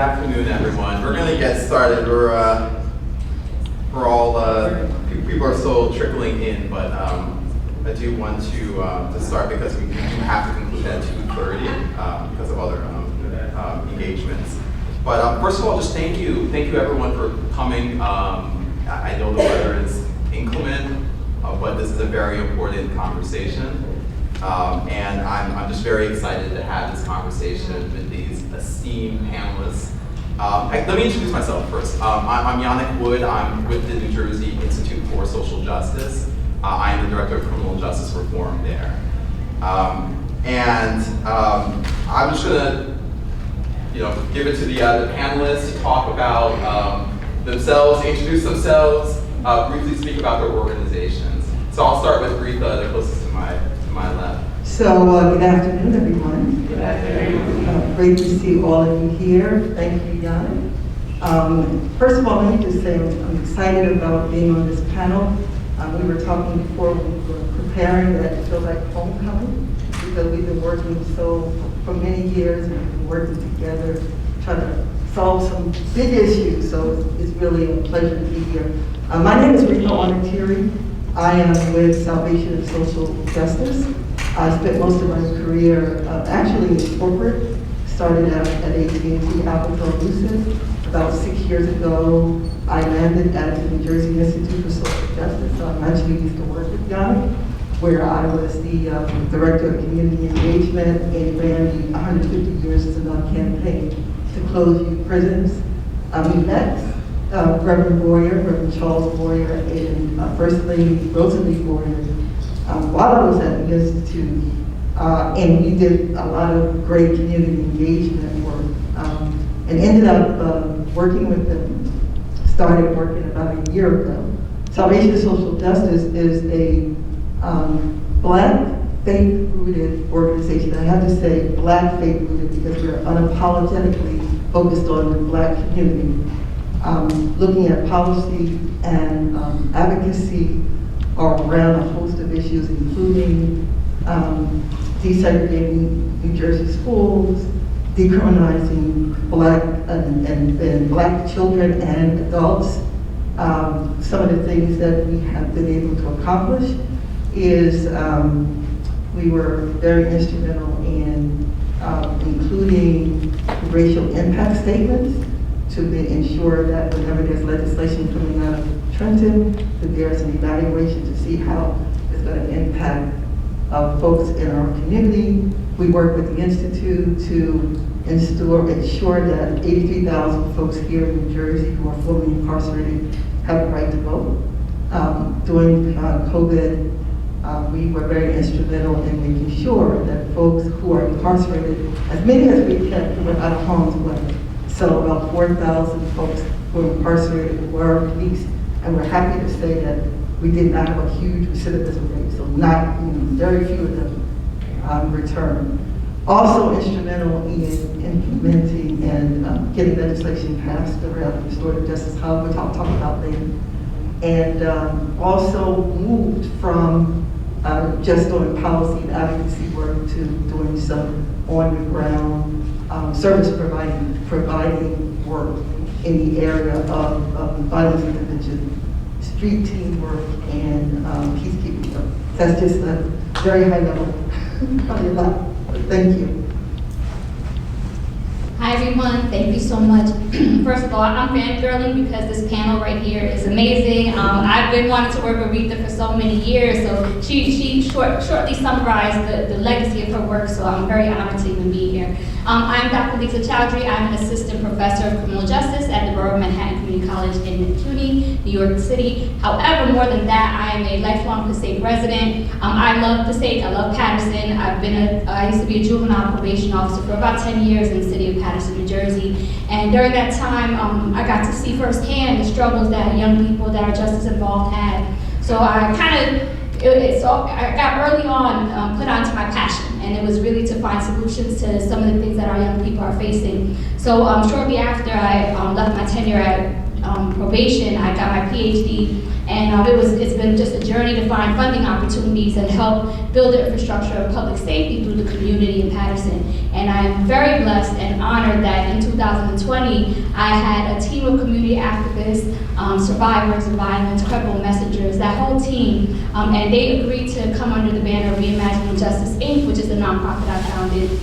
afternoon, everyone. We're going to get started. We're all people are still trickling in, but I do want to start because we do have to conclude at 2:30 because of other engagements. But first of all, just thank you everyone for coming. I know the weather is inclement, but this is a very important conversation. And I'm just very excited to have this conversation with these esteemed panelists. Let me introduce myself first. I'm Yannick Wood. I'm with the New Jersey Institute for Social Justice. I am the Director of Criminal Justice Reform there. I'm just gonna give it to the panelists to talk about themselves, introduce themselves, briefly speak about their organizations. So I'll start with Retha, the closest to my left. So good afternoon, everyone. Good afternoon. Great to see all of you here. Thank you, Yannick. First of all, let me just say I'm excited about being on this panel. We were talking before we were preparing that it feels like homecoming because we've been working for many years and we've been working together trying to solve some big issues. So it's really a pleasure to be here. My name is Retha Onatiri. I am with Salvation and Social Justice. I spent most of my career actually in corporate. Started out at AT&T Alcatel-Lucent. About 6 years ago, I landed at the New Jersey Institute for Social Justice. So I actually used to work with Yannick, where I was the Director of Community Engagement and ran the 150 Years is Enough campaign to close youth prisons. We met Reverend Charles Boyer, and First Lady Rosalie Boyer while I was at the Institute. And we did a lot of great community engagement work and ended up working with them. Started working about a year ago. Salvation and Social Justice is a Black faith-rooted organization. I have to say Black faith-rooted because we're unapologetically focused on the Black community. Looking at policy and advocacy around a host of issues, including desegregating New Jersey schools, decriminalizing Black and Black children and adults. Some of the things that we have been able to accomplish is we were very instrumental in including racial impact statements to ensure that whenever there's legislation coming out of Trenton, that there's an evaluation to see how it's going to impact folks in our community. We work with the Institute to ensure that 83,000 folks here in New Jersey who are fully incarcerated have the right to vote. During COVID, we were very instrumental in making sure that folks who are incarcerated, as many as we can, were out of harm's way. So about 4,000 folks who were incarcerated were released, and we're happy to say that we did not have a huge recidivism rate, so very few of them returned. Also instrumental in implementing and getting legislation passed around restorative justice hub, which I'll talk about later. And also moved from just doing policy and advocacy work to doing some on-the-ground service providing work in the area of violence intervention, street team work, and peacekeeping work. That's just a very high level, probably a lot. Thank you. Hi everyone, thank you so much. First of all, I'm fangirling because this panel right here is amazing. I've been wanting to work with Retha for so many years, so she shortly summarized the legacy of her work, so I'm very honored to even be here. I'm Dr. Lisa Chowdhury. I'm an assistant professor of criminal justice at the Borough of Manhattan Community College in CUNY, New York City. However, more than that, I am a lifelong Passaic resident. I love Passaic, I love Patterson. I used to be a juvenile probation officer for about 10 years in the city of Patterson, New Jersey. And during that time, I got to see firsthand the struggles that young people that are justice involved had. So I got early on put onto my passion, and it was really to find solutions to some of the things that our young people are facing. So shortly after I left my tenure at probation, I got my PhD, And it's been just a journey to find funding opportunities and help build the infrastructure of public safety through the community in Patterson. And I am very blessed and honored that in 2020, I had a team of community activists, survivors of violence, credible messengers, that whole team, and they agreed to come under the banner of Reimagining Justice, Inc., which is the nonprofit I founded,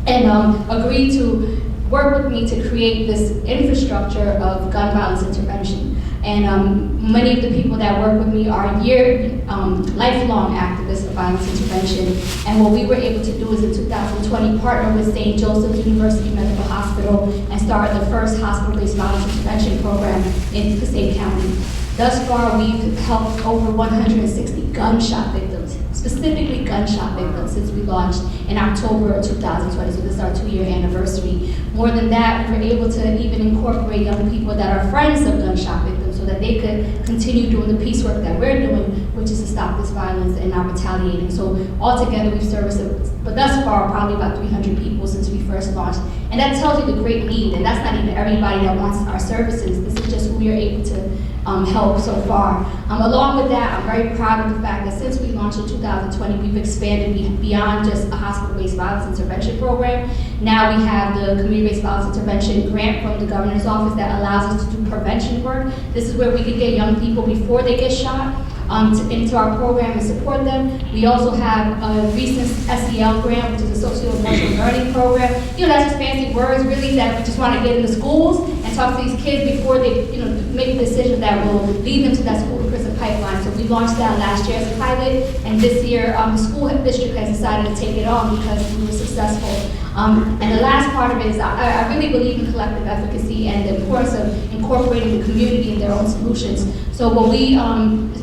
and agreed to work with me to create this infrastructure of gun violence intervention. And many of the people that work with me are lifelong activists of violence intervention. And what we were able to do is in 2020 partner with St. Joseph's University Medical Hospital and start the first hospital-based violence intervention program in Passaic County. Thus far, we've helped over 160 gunshot victims, specifically gunshot victims, since we launched in October of 2020, so this is our 2-year anniversary. More than that, we were able to even incorporate young people that are friends of gunshot victims so that they could continue doing the peace work that we're doing, which is to stop this violence and not retaliating. So altogether, we've serviced, but thus far, probably about 300 people since we first launched. And that tells you the great need, and that's not even everybody that wants our services. This is just who we are able to help so far. Along with that, I'm very proud of the fact that since we launched in 2020, we've expanded beyond just a hospital-based violence intervention program. Now we have the community-based violence intervention grant from the governor's office that allows us to do prevention work. This is where we can get young people before they get shot into our program and support them. We also have a recent SEL grant, which is a socio-emotional learning program. That's just fancy words, really, that we just want to get into schools and talk to these kids before they, make a decision that will lead them to that school to prison pipeline. So we launched that last year as a pilot, and this year the school district has decided to take it on because we were successful. And the last part of it is I really believe in collective efficacy and the importance of incorporating the community in their own solutions. So what we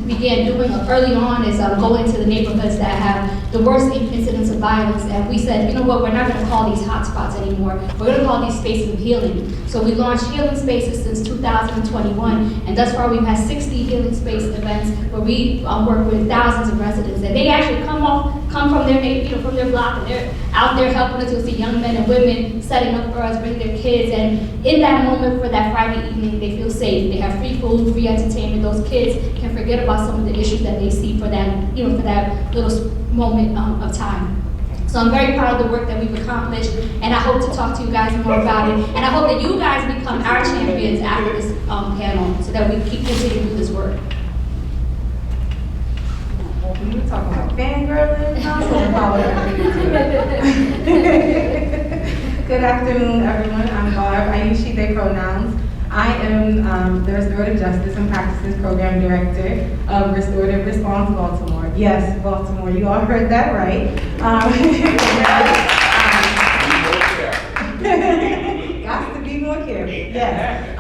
began doing early on is go into the neighborhoods that have the worst incidents of violence, and we said, you know what, we're not going to call these hotspots anymore. We're going to call these spaces of healing. So we launched healing spaces since 2021, and thus far we've had 60 healing space events where we work with thousands of residents, and they actually come from their from their block, and they're out there helping us. You'll see young men and women setting up for us, bringing their kids, and in that moment for that Friday evening, they feel safe. They have free food, free entertainment. Those kids can forget about some of the issues that they see for that, for that little moment of time. So I'm very proud of the work that we've accomplished, and I hope to talk to you guys more about it. And I hope that you guys become our champions after this panel, so that we keep continuing to do this work. We were talking about fangirling. Good afternoon, everyone. I'm Barb. I use she, they pronouns. I am the Restorative Justice and Practices Program Director of Restorative Response Baltimore. Yes, Baltimore, you all heard that right. Got to be more careful, yes.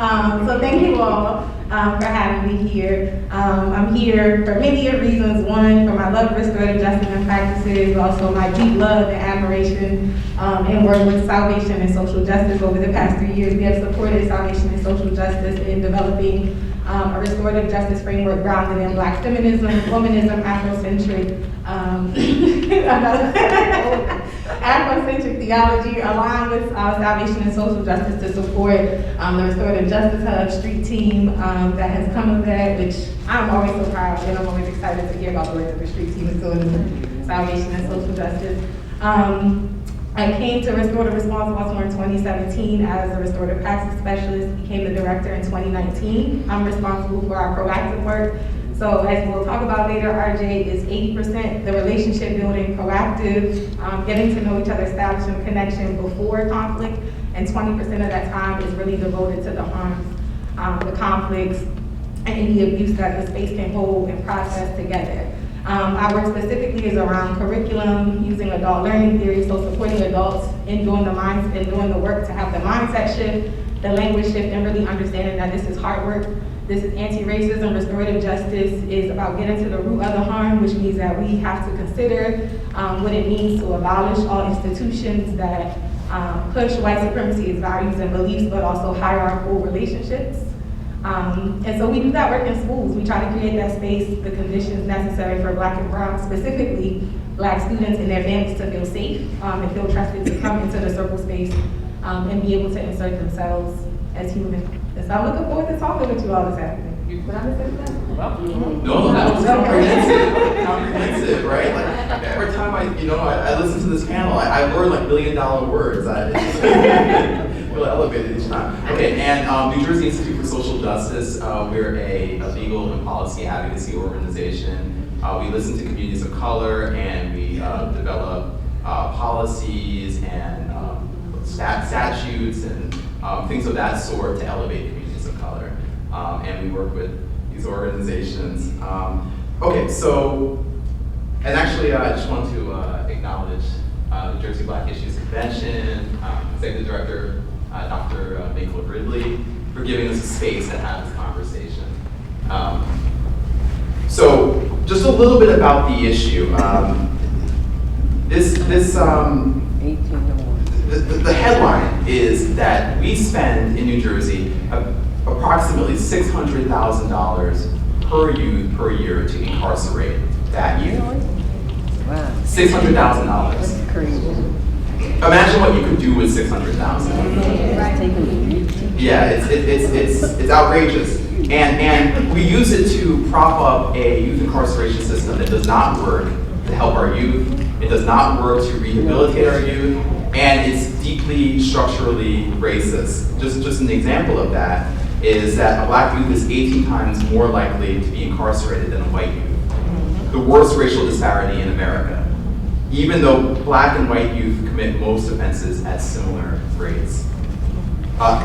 So thank you all for having me here. I'm here for many reasons. One, for my love of restorative justice and practices, also my deep love and admiration and work with Salvation and Social Justice over the past 3 years. We have supported Salvation and Social Justice in developing a restorative justice framework grounded in Black feminism, womanism, Afrocentric Afrocentric theology, aligned with Salvation and Social Justice to support the Restorative Justice Hub street team that has come of that, which I'm always so proud, and I'm always excited to hear about the work that the street team is doing in Salvation and Social Justice. I came to Restorative Response Baltimore in 2017 as a restorative practice specialist, became the director in 2019. I'm responsible for our proactive work. So as we'll talk about later, RJ is 80% the relationship building, proactive, getting to know each other, establishing connection before conflict, and 20% of that time is really devoted to the harms, the conflicts, and any abuse that the space can hold and process together. Our work specifically is around curriculum, using adult learning theory, so supporting adults in doing the work to have the mindset shift, the language shift, and really understanding that this is hard work. This is anti-racism. Restorative justice is about getting to the root of the harm, which means that we have to consider what it means to abolish all institutions that push white supremacy as values and beliefs, but also hierarchical relationships. And so we do that work in schools. We try to create that space, the conditions necessary for Black and Brown, specifically Black students and their families, to feel safe and feel trusted to come into the circle space and be able to insert themselves as human. And so I'm looking forward to talking with you all this afternoon. Did I miss anything? No, that was comprehensive, right? Like, every time I listen to this panel, I learn like $1 million words. It's just feel elevated each time. Okay, and New Jersey Institute for Social Justice, we're a legal and policy advocacy organization. We listen to communities of color, and we develop policies and statutes and things of that sort to elevate communities of color. And we work with these organizations. Okay, so, and actually I just want to acknowledge the Jersey Black Issues Convention, Executive Director Dr. Mayfield Ridley, for giving us a space to have this conversation. So, just a little bit about the issue. The headline is that we spend in New Jersey approximately $600,000 per youth per year to incarcerate that youth. Wow. $600,000. That's crazy. Imagine what you could do with $600,000. Yeah, it's outrageous. And we use it to prop up a youth incarceration system that does not work to help our youth. It does not work to rehabilitate our youth. And it's deeply structurally racist. Just an example of that is that a black youth is 18 times more likely to be incarcerated than a white youth. The worst racial disparity in America, even though black and white youth commit most offenses at similar rates.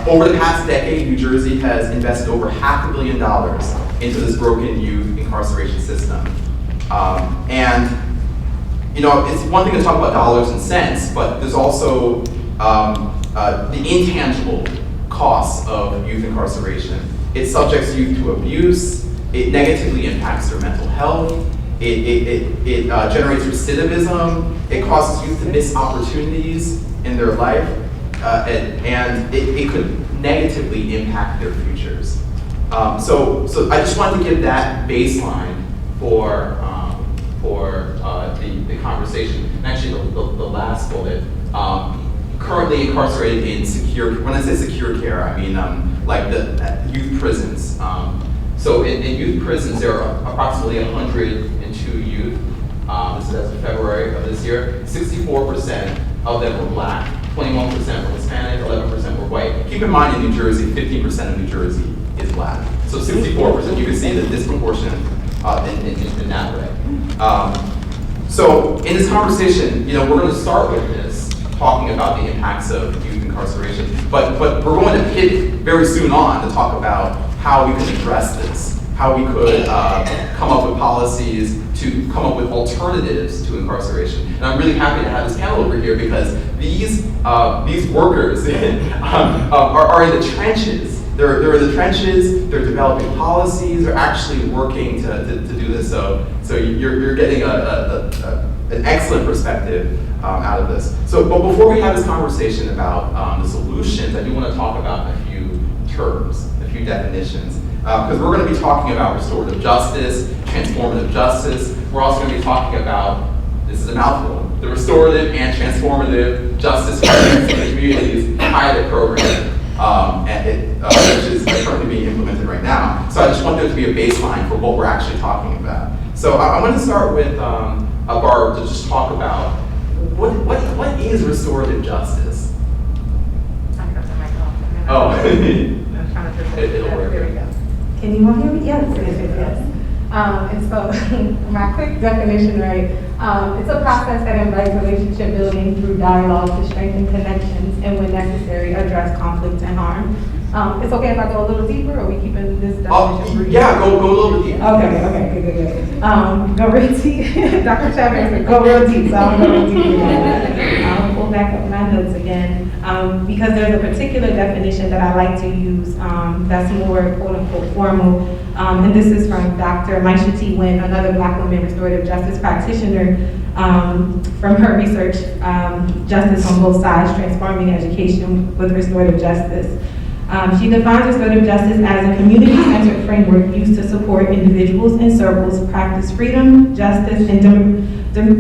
Over the past decade, New Jersey has invested over $500 million into this broken youth incarceration system. And it's one thing to talk about dollars and cents, but there's also the intangible costs of youth incarceration. It subjects youth to abuse, it negatively impacts their mental health, it generates recidivism, it causes youth to miss opportunities in their life, and it could negatively impact their futures. So I just wanted to give that baseline for the conversation. And actually, the last bullet, currently incarcerated in secure, when I say secure care, I mean like the youth prisons. So in youth prisons, there are approximately 102 youth. This is as of February of this year. 64% of them were black, 21% were Hispanic, 11% were white. Keep in mind in New Jersey, 15% of New Jersey is black. So 64%, you can see the disproportion in that way. So in this conversation, we're going to start with this, talking about the impacts of youth incarceration, but we're going to pivot very soon on to talk about how we could address this, how we could come up with policies to come up with alternatives to incarceration. And I'm really happy to have this panel over here because these workers are in the trenches. They're in the trenches, they're developing policies, they're actually working to do this. So you're getting an excellent perspective out of this. But before we have this conversation about the solutions, I do want to talk about a few terms, a few definitions. Because we're going to be talking about restorative justice, transformative justice. We're also going to be talking about, this is a mouthful, the restorative and transformative justice for the communities pilot program, which is currently being implemented right now. So I just want there to be a baseline for what we're actually talking about. So I'm going to start with Barb to just talk about what is restorative justice? I got the mic off. Oh, I'm trying to it'll work. There we go. Can you all hear me? Yes. And so my quick definition, right? It's a process that invites relationship building through dialogue to strengthen connections and, when necessary, address conflict and harm. It's okay if I go a little deeper, or are we keeping this definition brief? Yeah, go a little bit deeper. Okay, good. Go real deep. Dr. Chavez, go real deep, so I'll go real deep again. I'll pull back up my notes again, because there's a particular definition that I like to use that's more quote-unquote formal, and this is from Dr. Maisha T. Wynn, another Black woman restorative justice practitioner, from her research, Justice on Both Sides, Transforming Education with Restorative Justice. She defines restorative justice as a community-centered framework used to support individuals and circles practice freedom, justice, and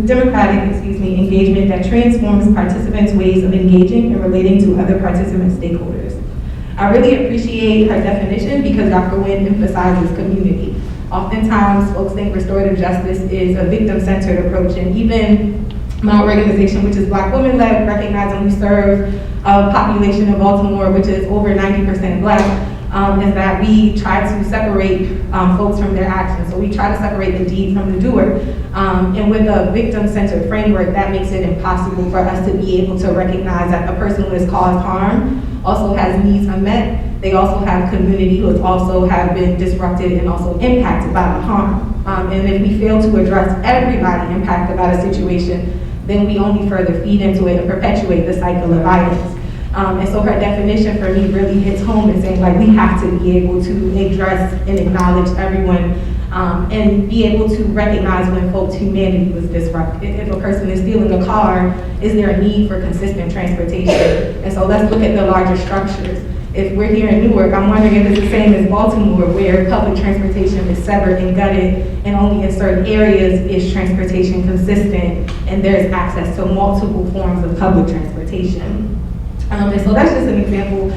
democratic engagement that transforms participants' ways of engaging and relating to other participant stakeholders. I really appreciate her definition because Dr. Nguyen emphasizes community. Oftentimes, folks think restorative justice is a victim-centered approach, and even my organization, which is Black women-led, recognizing we serve a population in Baltimore, which is over 90% Black, is that we try to separate folks from their actions. So we try to separate the deed from the doer. And with a victim-centered framework, that makes it impossible for us to be able to recognize that a person who has caused harm also has needs unmet. They also have community who also have been disrupted and also impacted by the harm. And if we fail to address everybody impacted by the situation, then we only further feed into it and perpetuate the cycle of violence. And so her definition for me really hits home in saying, like, we have to be able to address and acknowledge everyone and be able to recognize when folks' humanity was disrupted. If a person is stealing a car, is there a need for consistent transportation? And so let's look at the larger structures. If we're here in Newark, I'm wondering if it's the same as Baltimore, where public transportation is severed and gutted, and only in certain areas is transportation consistent, and there's access to multiple forms of public transportation. And so that's just an example.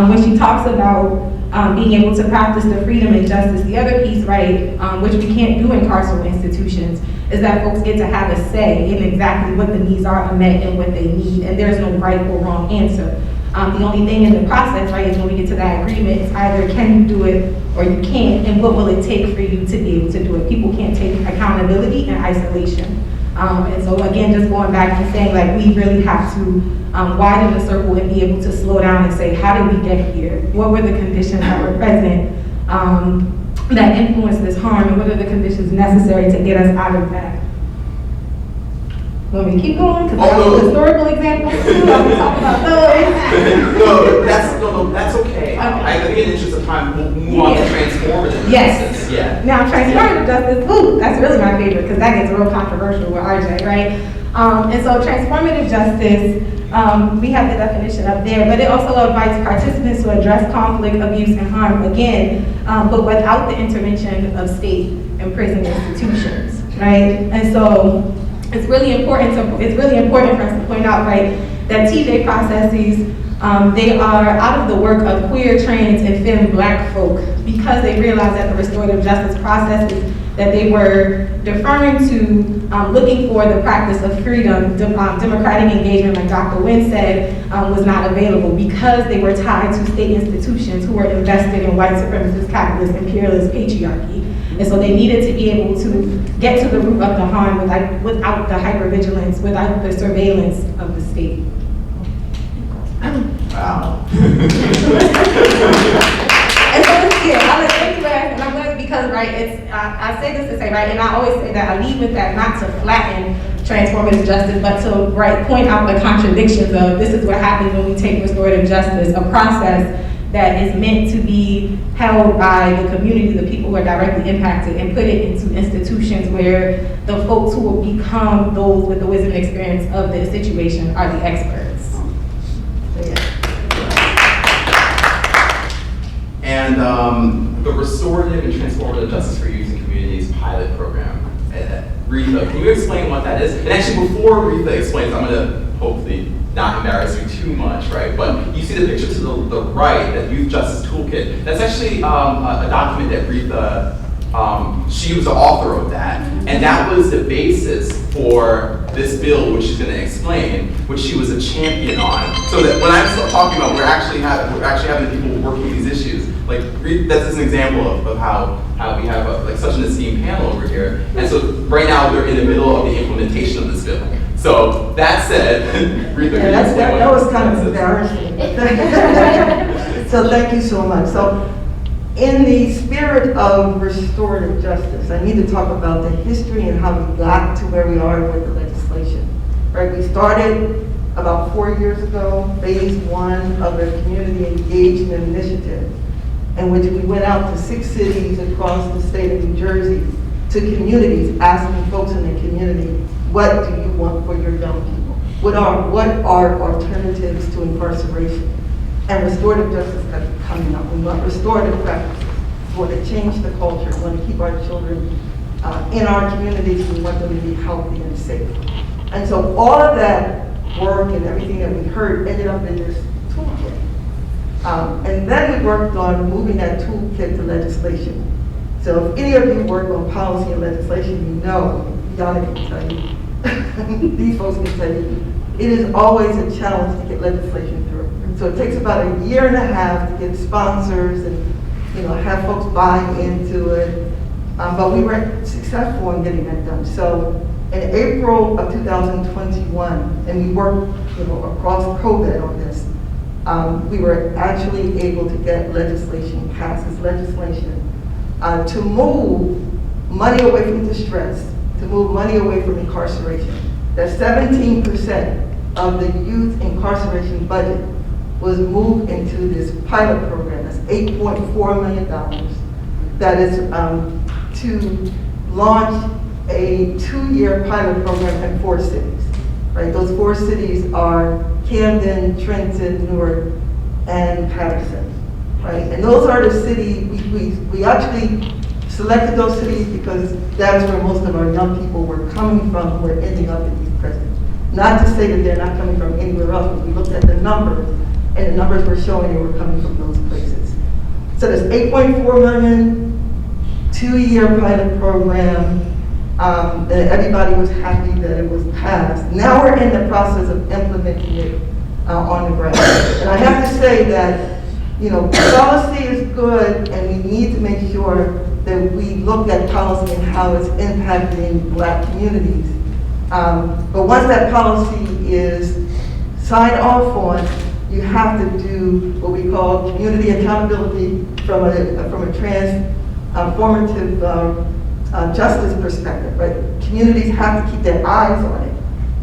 When she talks about being able to practice the freedom and justice, the other piece, right, which we can't do in carceral institutions, is that folks get to have a say in exactly what the needs are met and what they need, and there's no right or wrong answer. The only thing in the process, right, is when we get to that agreement, it's either can you do it or you can't, and what will it take for you to be able to do it? People can't take accountability and isolation. And so again, just going back and saying, like, we really have to widen the circle and be able to slow down and say, how did we get here? What were the conditions that were present that influenced this harm, and what are the conditions necessary to get us out of that? Want me to keep going? Because I have historical examples too. I'm going to talk about those. No, that's okay. I think in the interest of time, we'll move on to transformative justice. Yeah. Now, transformative justice, ooh, that's really my favorite because that gets real controversial with RJ, right? And so transformative justice, we have the definition up there, but it also invites participants to address conflict, abuse, and harm again, but without the intervention of state and prison institutions, right? And so it's really important for us to point out, right, that TJ processes, they are out of the work of queer, trans, and femme Black folk because they realized that the restorative justice processes that they were deferring to, looking for the practice of freedom, democratic engagement, like Dr. Nguyen said, was not available because they were tied to state institutions who were invested in white supremacist, capitalist, imperialist patriarchy. And so they needed to be able to get to the root of the harm without the hypervigilance, without the surveillance of the state. Wow. And so and I'm glad because, right, I say this to say, right, and I always say that I lead with that not to flatten transformative justice, but to, right, point out the contradictions of this is what happens when we take restorative justice, a process that is meant to be held by the community, the people who are directly impacted, and put it into institutions where the folks who will become those with the wisdom and experience of the situation are the experts. So, yeah. And the Restorative and Transformative Justice for Youth and Communities pilot program. Retha, can you explain what that is? And actually, before Retha explains, I'm going to hopefully not embarrass you too much, right? But you see the picture to the right, that Youth Justice Toolkit. That's actually a document that Retha, she was the author of that. And that was the basis for this bill, which she's going to explain, which she was a champion on. So that when I'm talking about we're actually having people working these issues, like that's just an example of how we have like such an esteemed panel over here. And so right now we're in the middle of the implementation of this bill. So that said, that was kind of embarrassing. So thank you so much. So in the spirit of restorative justice, I need to talk about the history and how we got to where we are with the legislation. Right, we started about 4 years ago, phase 1 of the community engagement initiative, in which we went out to 6 cities across the state of New Jersey to communities, asking folks in the community, what do you want for your young people? What are alternatives to incarceration? And restorative justice kept coming up. We want restorative practices. We want to change the culture. We want to keep our children in our communities. We want them to be healthy and safe. And so all of that work and everything that we heard ended up in this toolkit. And then we worked on moving that toolkit to legislation. So if any of you work on policy and legislation, you know, Yana can tell you, these folks can tell you, it is always a challenge to get legislation through. So it takes about a year and a half to get sponsors and, have folks buy into it. But we were successful in getting that done. So in April of 2021, and we worked, across COVID on this, we were actually able to get legislation passed, this legislation, to move money away from distress, to move money away from incarceration. That 17% of the youth incarceration budget was moved into this pilot program. That's $8.4 million. That is to launch a 2-year pilot program in 4 cities. Right? Those 4 cities are Camden, Trenton, Newark, and Patterson. Right? And those are the cities, we actually selected those cities because that's where most of our young people were coming from who were ending up in youth prisons. Not to say that they're not coming from anywhere else, but we looked at the numbers, and the numbers were showing they were coming from those places. So there's $8.4 million, 2-year pilot program, and everybody was happy that it was passed. Now we're in the process of implementing it on the ground. And I have to say that, policy is good, and we need to make sure that we look at policy and how it's impacting Black communities. But once that policy is signed off on, you have to do what we call community accountability from a transformative justice perspective, right? Communities have to keep their eyes on it,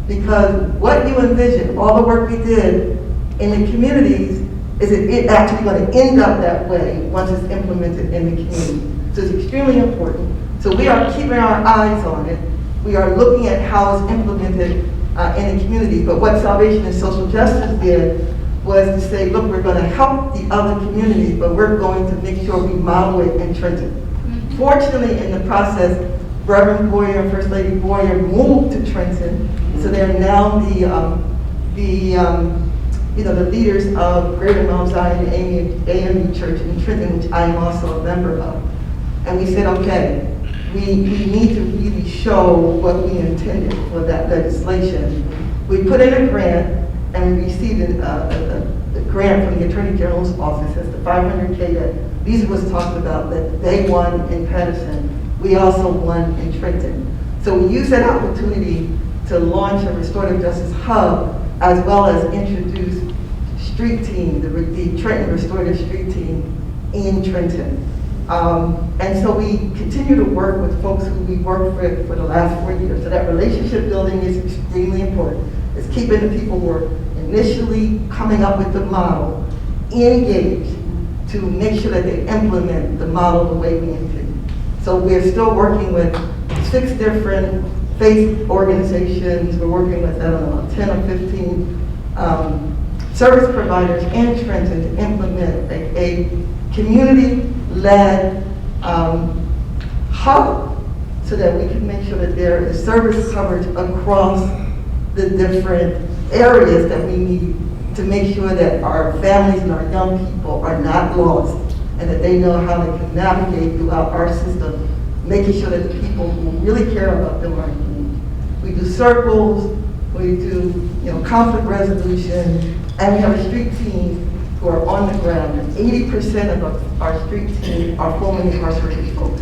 because what you envision, all the work we did in the communities, is it actually going to end up that way once it's implemented in the community. So it's extremely important. So we are keeping our eyes on it. We are looking at how it's implemented in the community. But what Salvation and Social Justice did was to say, look, we're going to help the other communities, but we're going to make sure we model it in Trenton. Fortunately, in the process, Reverend Boyer and First Lady Boyer moved to Trenton, so they're now the leaders of Greater Mount Zion AME Church in Trenton, which I am also a member of. And we said, okay, we need to really show what we intended for that legislation. We put in a grant, and we received a grant from the Attorney General's office. That's the $500K that Lisa was talking about, that they won in Patterson. We also won in Trenton. So we used that opportunity to launch a restorative justice hub, as well as introduce street team, the Trenton Restorative Street Team in Trenton. And so we continue to work with folks who we worked with for the last 4 years. So that relationship building is extremely important. It's keeping the people who are initially coming up with the model engaged to make sure that they implement the model the way we intend. So we're still working with 6 different faith organizations. We're working with, 10 or 15 service providers in Trenton to implement a community-led hub so that we can make sure that there is service coverage across the different areas that we need to make sure that our families and our young people are not lost, and that they know how they can navigate throughout our system, making sure that the people who really care about them are engaged. We do circles, we do conflict resolution, and we have a street team who are on the ground. And 80% of our street team are formerly incarcerated folks.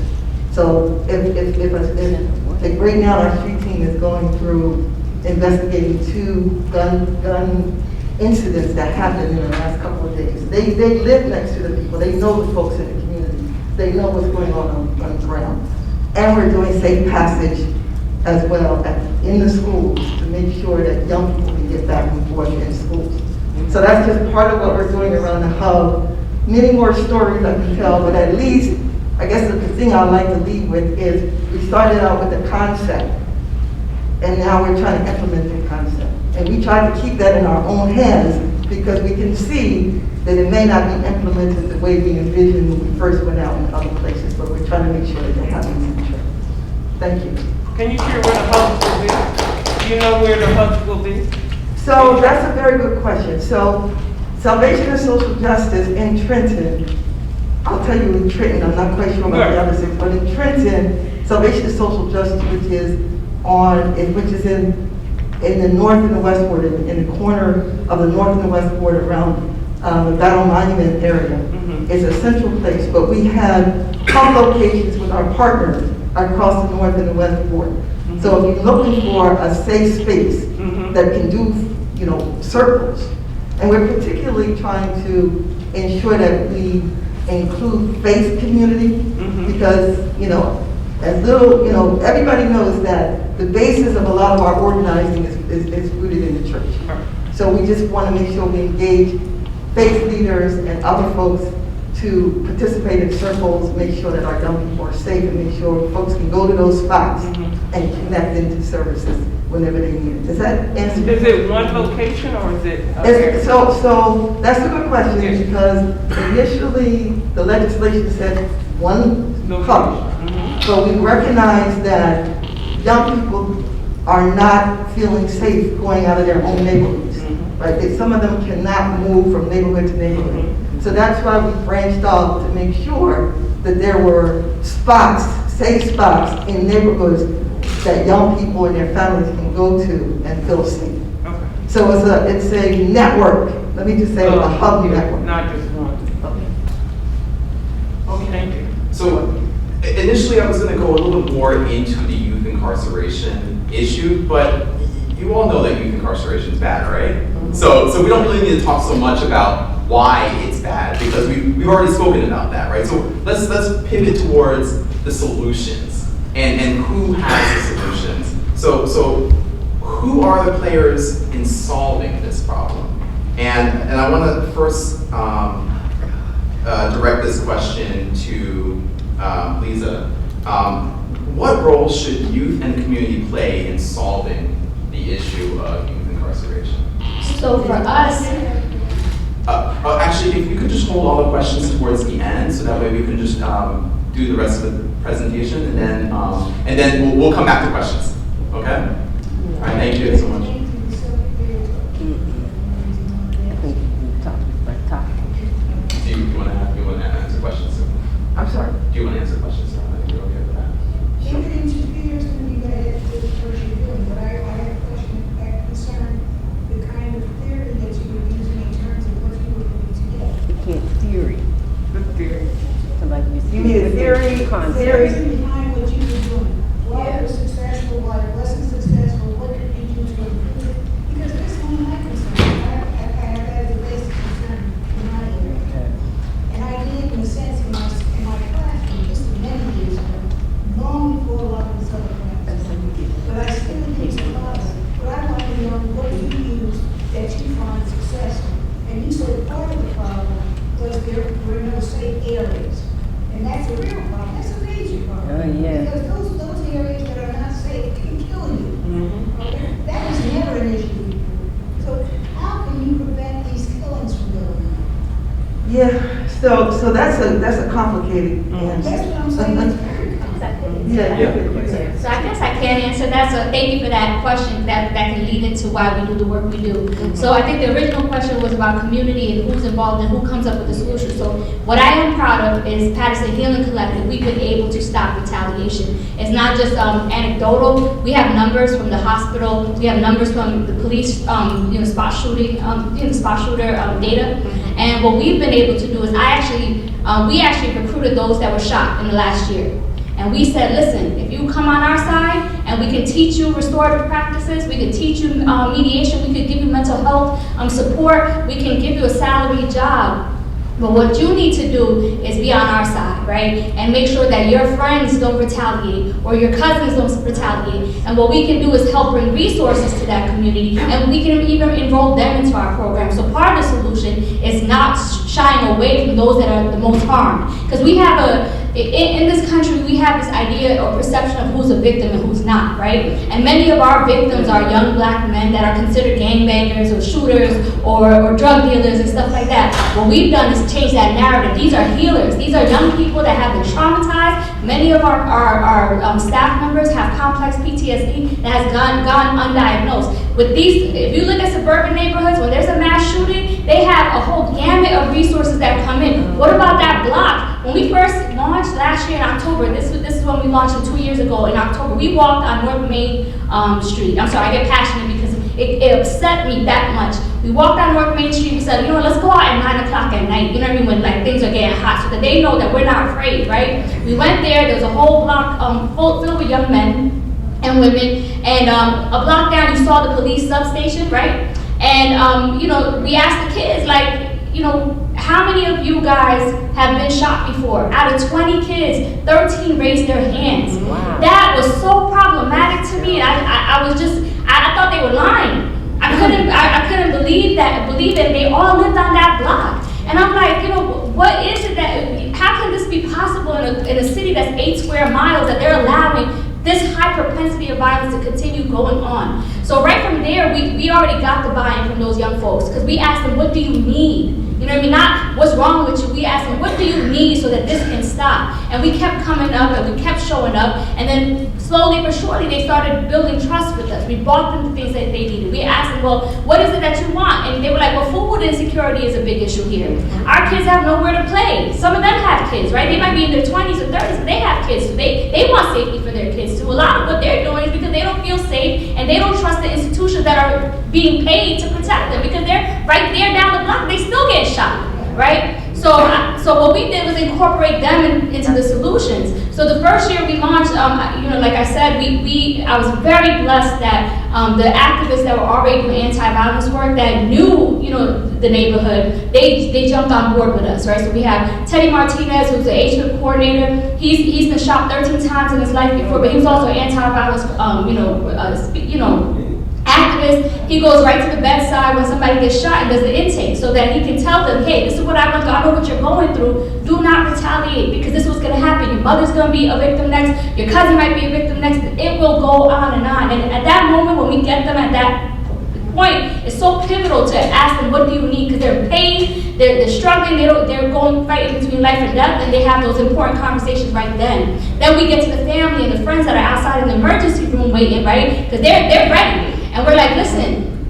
So if right now our street team is going through investigating 2 gun incidents that happened in the last couple of days. They live next to the people. They know the folks in the community. They know what's going on the ground. And we're doing safe passage as well in the schools to make sure that young people can get back and forth in schools. So that's just part of what we're doing around the hub. Many more stories I can tell, but at least, I guess the thing I'd like to leave with is we started out with the concept, and now we're trying to implement the concept. And we try to keep that in our own hands because we can see that it may not be implemented the way we envisioned when we first went out in other places, but we're trying to make sure that it happens in Trenton. Thank you. Can you share where the hubs will be? Do you know where the hubs will be? So that's a very good question. So Salvation and Social Justice in Trenton, I'll tell you in Trenton, I'm not quite sure about the other six, but in Trenton, Salvation and Social Justice, which is in the north and the west ward, in the corner of the north and the west ward around the Battle Monument area, is a central place. But we have hub locations with our partners across the north and the west ward. So if you're looking for a safe space that can do, circles, and we're particularly trying to ensure that we include faith community, because, everybody knows that the basis of a lot of our organizing is rooted in the church. So we just want to make sure we engage faith leaders and other folks to participate in circles, make sure that our young people are safe, and make sure folks can go to those spots and connect into services whenever they need it. Does that answer? Is it one location or is it? So that's a good question, because initially the legislation said one hub. So we recognize that young people are not feeling safe going out of their own neighborhoods, right? Some of them cannot move from neighborhood to neighborhood. So that's why we branched off to make sure that there were spots, safe spots in neighborhoods that young people and their families can go to and feel safe. Okay. So it's a network. Let me just say a hub network. Not just one. Okay, thank you. So initially I was going to go a little bit more into the youth incarceration issue, but you all know that youth incarceration is bad, right? So we don't really need to talk so much about why it's bad, because we've already spoken about that, right? So let's pivot towards the solutions and who has the solutions. So who are the players in solving this problem? And I want to first direct this question to Lisa. What role should youth and community play in solving the issue of youth incarceration? So for us, actually, if you could just hold all the questions towards the end, so that way we can just do the rest of the presentation, and then we'll come back to questions. Okay? All right. Thank you so much. I think we talked about topic. Do you want to answer questions? I'm sorry. Do you want to answer questions? I think you're okay with that. Everything 2 years is going to be better than what you're doing, but I have a question that concern the kind of theory that you were using in terms of what you were putting together. We can't theory. The theory. So like you You mean a theory? Concept. The reason behind what you were doing, why it was successful, why it wasn't successful, what could be used to improve it? Because this is one of my concerns. I have that as a basic concern in my area. And I did, in a sense, in my classroom, this was many years ago, long before a lot of this other classes. But I still need to follow. But I'd like to know what you use that you find successful. And you said part of the problem was there were no safe areas. And that's a real problem. That's a major problem. Oh, yeah. Because those areas that are not safe can kill you. Okay? That was never an issue before. So how can you prevent these killings from going on? Yeah. So that's a complicated answer. That's what I'm saying. It's very complicated. Yeah. so I guess I can answer that. So thank you for that question. That can lead into why we do the work we do. So I think the original question was about community and who's involved and who comes up with the solution. So what I am proud of is Patterson Healing Collective. We've been able to stop retaliation. It's not just anecdotal. We have numbers from the hospital. We have numbers from the police, spot shooting, spot shooter data. And what we've been able to do is we actually recruited those that were shot in the last year. And we said, listen, if you come on our side and we can teach you restorative practices, we can teach you mediation, we could give you mental health support, we can give you a salary job. But what you need to do is be on our side, right? And make sure that your friends don't retaliate or your cousins don't retaliate. And what we can do is help bring resources to that community, and we can even enroll them into our program. So part of the solution is not shying away from those that are the most harmed. Because we have in this country, we have this idea or perception of who's a victim and who's not, right? And many of our victims are young black men that are considered gangbangers or shooters or drug dealers and stuff like that. What we've done is change that narrative. These are healers. These are young people that have been traumatized, Many of our staff members have complex PTSD that has gone undiagnosed. With these, if you look at suburban neighborhoods, when there's a mass shooting, they have a whole gamut of resources that come in. What about that block? When we first launched last year in October, this is when we launched it 2 years ago in October, we walked on North Main Street. I'm sorry, I get passionate because it upset me that much. We walked on North Main Street, we said, you know, let's go out at 9 o'clock at night, you know what I mean, when like things are getting hot, so that they know that we're not afraid, right? We went there was a whole block filled with young men and women, and a block down you saw the police substation, right? And you know, we asked the kids, like, you know, how many of you guys have been shot before? Out of 20 kids, 13 raised their hands. Wow. That was so problematic to me. I was just, I thought they were lying. I couldn't believe that they all lived on that block. And I'm like, you know, what is it that, how can this be possible in a city that's 8 square miles that they're allowing this high propensity of violence to continue going on? So right from there, we already got the buy-in from those young folks, because we asked them, what do you need? You know what I mean? Not what's wrong with you. We asked them, what do you need so that this can stop? And we kept coming up and we kept showing up. And then slowly but surely, they started building trust with us. We bought them the things that they needed. We asked them, well, what is it that you want? And they were like, well, food insecurity is a big issue here. Our kids have nowhere to play. Some of them have kids, right? They might be in their 20s or 30s, but they have kids. So they want safety for their kids too. A lot of what they're doing is because they don't feel safe and they don't trust the institutions that are being paid to protect them, because they're right there down the block. They still get shot, right? So what we did was incorporate them into the solutions. So the first year we launched, you know, like I said, I was very blessed that the activists that were already doing anti-violence work, that knew, you know, the neighborhood, they jumped on board with us, right? So we have Teddy Martinez, who's the HMIP coordinator. He's been shot 13 times in his life before, but he was also an anti-violence, activist. He goes right to the bedside when somebody gets shot and does the intake, so that he can tell them, hey, this is what I went through, I know what you're going through, do not retaliate, because this is what's gonna happen. Your mother's gonna be a victim next, your cousin might be a victim next, it will go on and on. And at that moment, when we get them at that point, it's so pivotal to ask them, what do you need? Because they're in pain, they're struggling, they're going fighting between life and death, and they have those important conversations right then. Then we get to the family and the friends that are outside in the emergency room waiting, right? Because they're ready. And we're like, listen,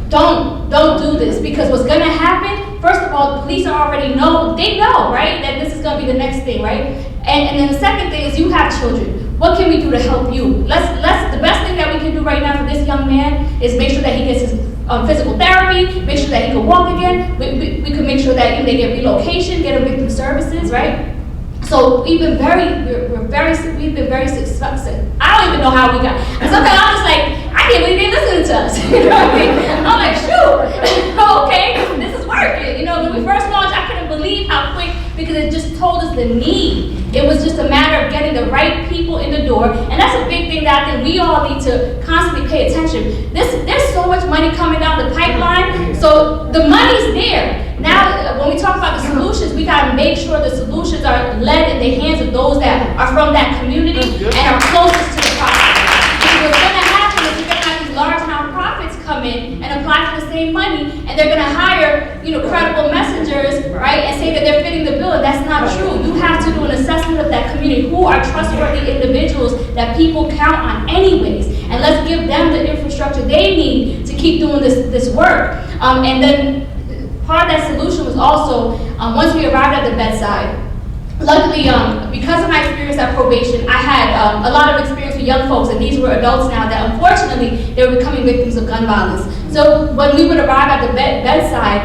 don't do this, because what's gonna happen, first of all, the police already know, they know, right, that this is gonna be the next thing, right? And then the second thing is, you have children. What can we do to help you? The best thing that we can do right now for this young man is make sure that he gets his physical therapy, make sure that he can walk again. We can make sure that they get relocation, get him victim services, right? So we've been very successful. I don't even know how we got. And sometimes I'm just like, I can't believe they listening to us. You know what I mean? I'm like, shoot, okay, this is working. You know, when we first launched, I couldn't believe how quick, because it just told us the need. It was just a matter of getting the right people in the door, and that's a big thing that I think we all need to constantly pay attention. There's so much money coming down the pipeline, so the money's there. Now, when we talk about the solutions, we gotta make sure the solutions are led in the hands of those that are from that community and are closest to the problem. Because what's gonna happen is you're gonna have these large nonprofits come in and apply for the same money, and they're gonna hire, you know, credible messengers, right, and say that they're fitting the bill, and that's not true. You have to do an assessment of that community. Who are trustworthy individuals that people count on anyways? And let's give them the infrastructure they need to keep doing this work. And then part of that solution was also, once we arrived at the bedside, luckily, because of my experience at probation, I had a lot of experience with young folks, and these were adults now that unfortunately, they were becoming victims of gun violence. So when we would arrive at the bedside,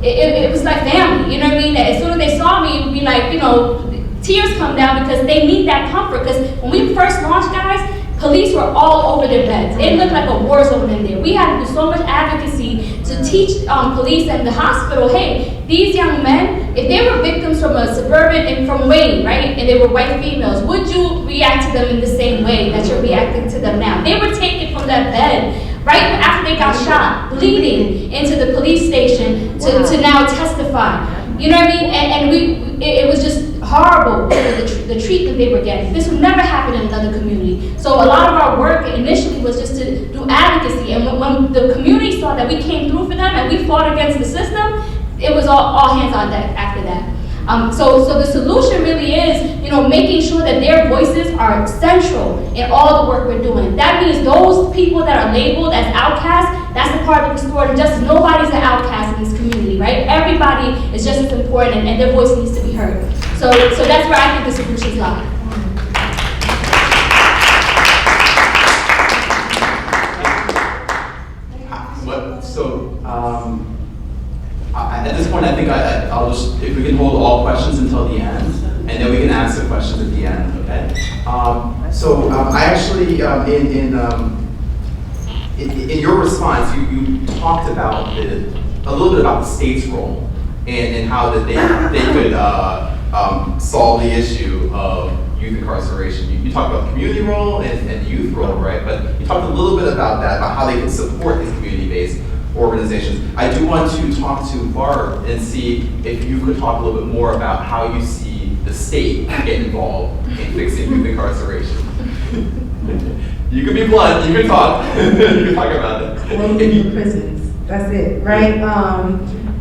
it was like family, you know what I mean? As soon as they saw me, it would be like, you know, tears come down, because they need that comfort. Because when we first launched, guys, police were all over their beds. It looked like a war zone in there. We had to do so much advocacy to teach police and the hospital, hey, these young men, if they were victims from a suburban and from Wayne, right, and they were white females, would you react to them in the same way that you're reacting to them now? They were taken from that bed right after they got shot, bleeding, into the police station to now testify. You know what I mean? And it was just horrible, the treatment they were getting. This would never happen in another community. So a lot of our work initially was just to do advocacy. And when the community saw that we came through for them and we fought against the system, it was all hands on deck after that. So the solution really is, making sure that their voices are central in all the work we're doing. That means those people that are labeled as outcasts, that's the part of restorative justice. Nobody's an outcast in this community, right? Everybody is just as important, and their voice needs to be heard. So that's where I think the solutions lie. At this point, I think I'll just, if we can hold all questions until the end, and then we can answer questions at the end, okay? I actually, in your response, you talked about a little bit about the state's role and how that they could solve the issue of youth incarceration. You talked about community role and youth role, right? But you talked a little bit about that, about how they can support these community-based organizations. I do want to talk to Barb and see if you could talk a little bit more about how you see the state get involved in fixing youth incarceration. You can be blunt, you can talk, you can talk about it. Closing the prisons, that's it, right?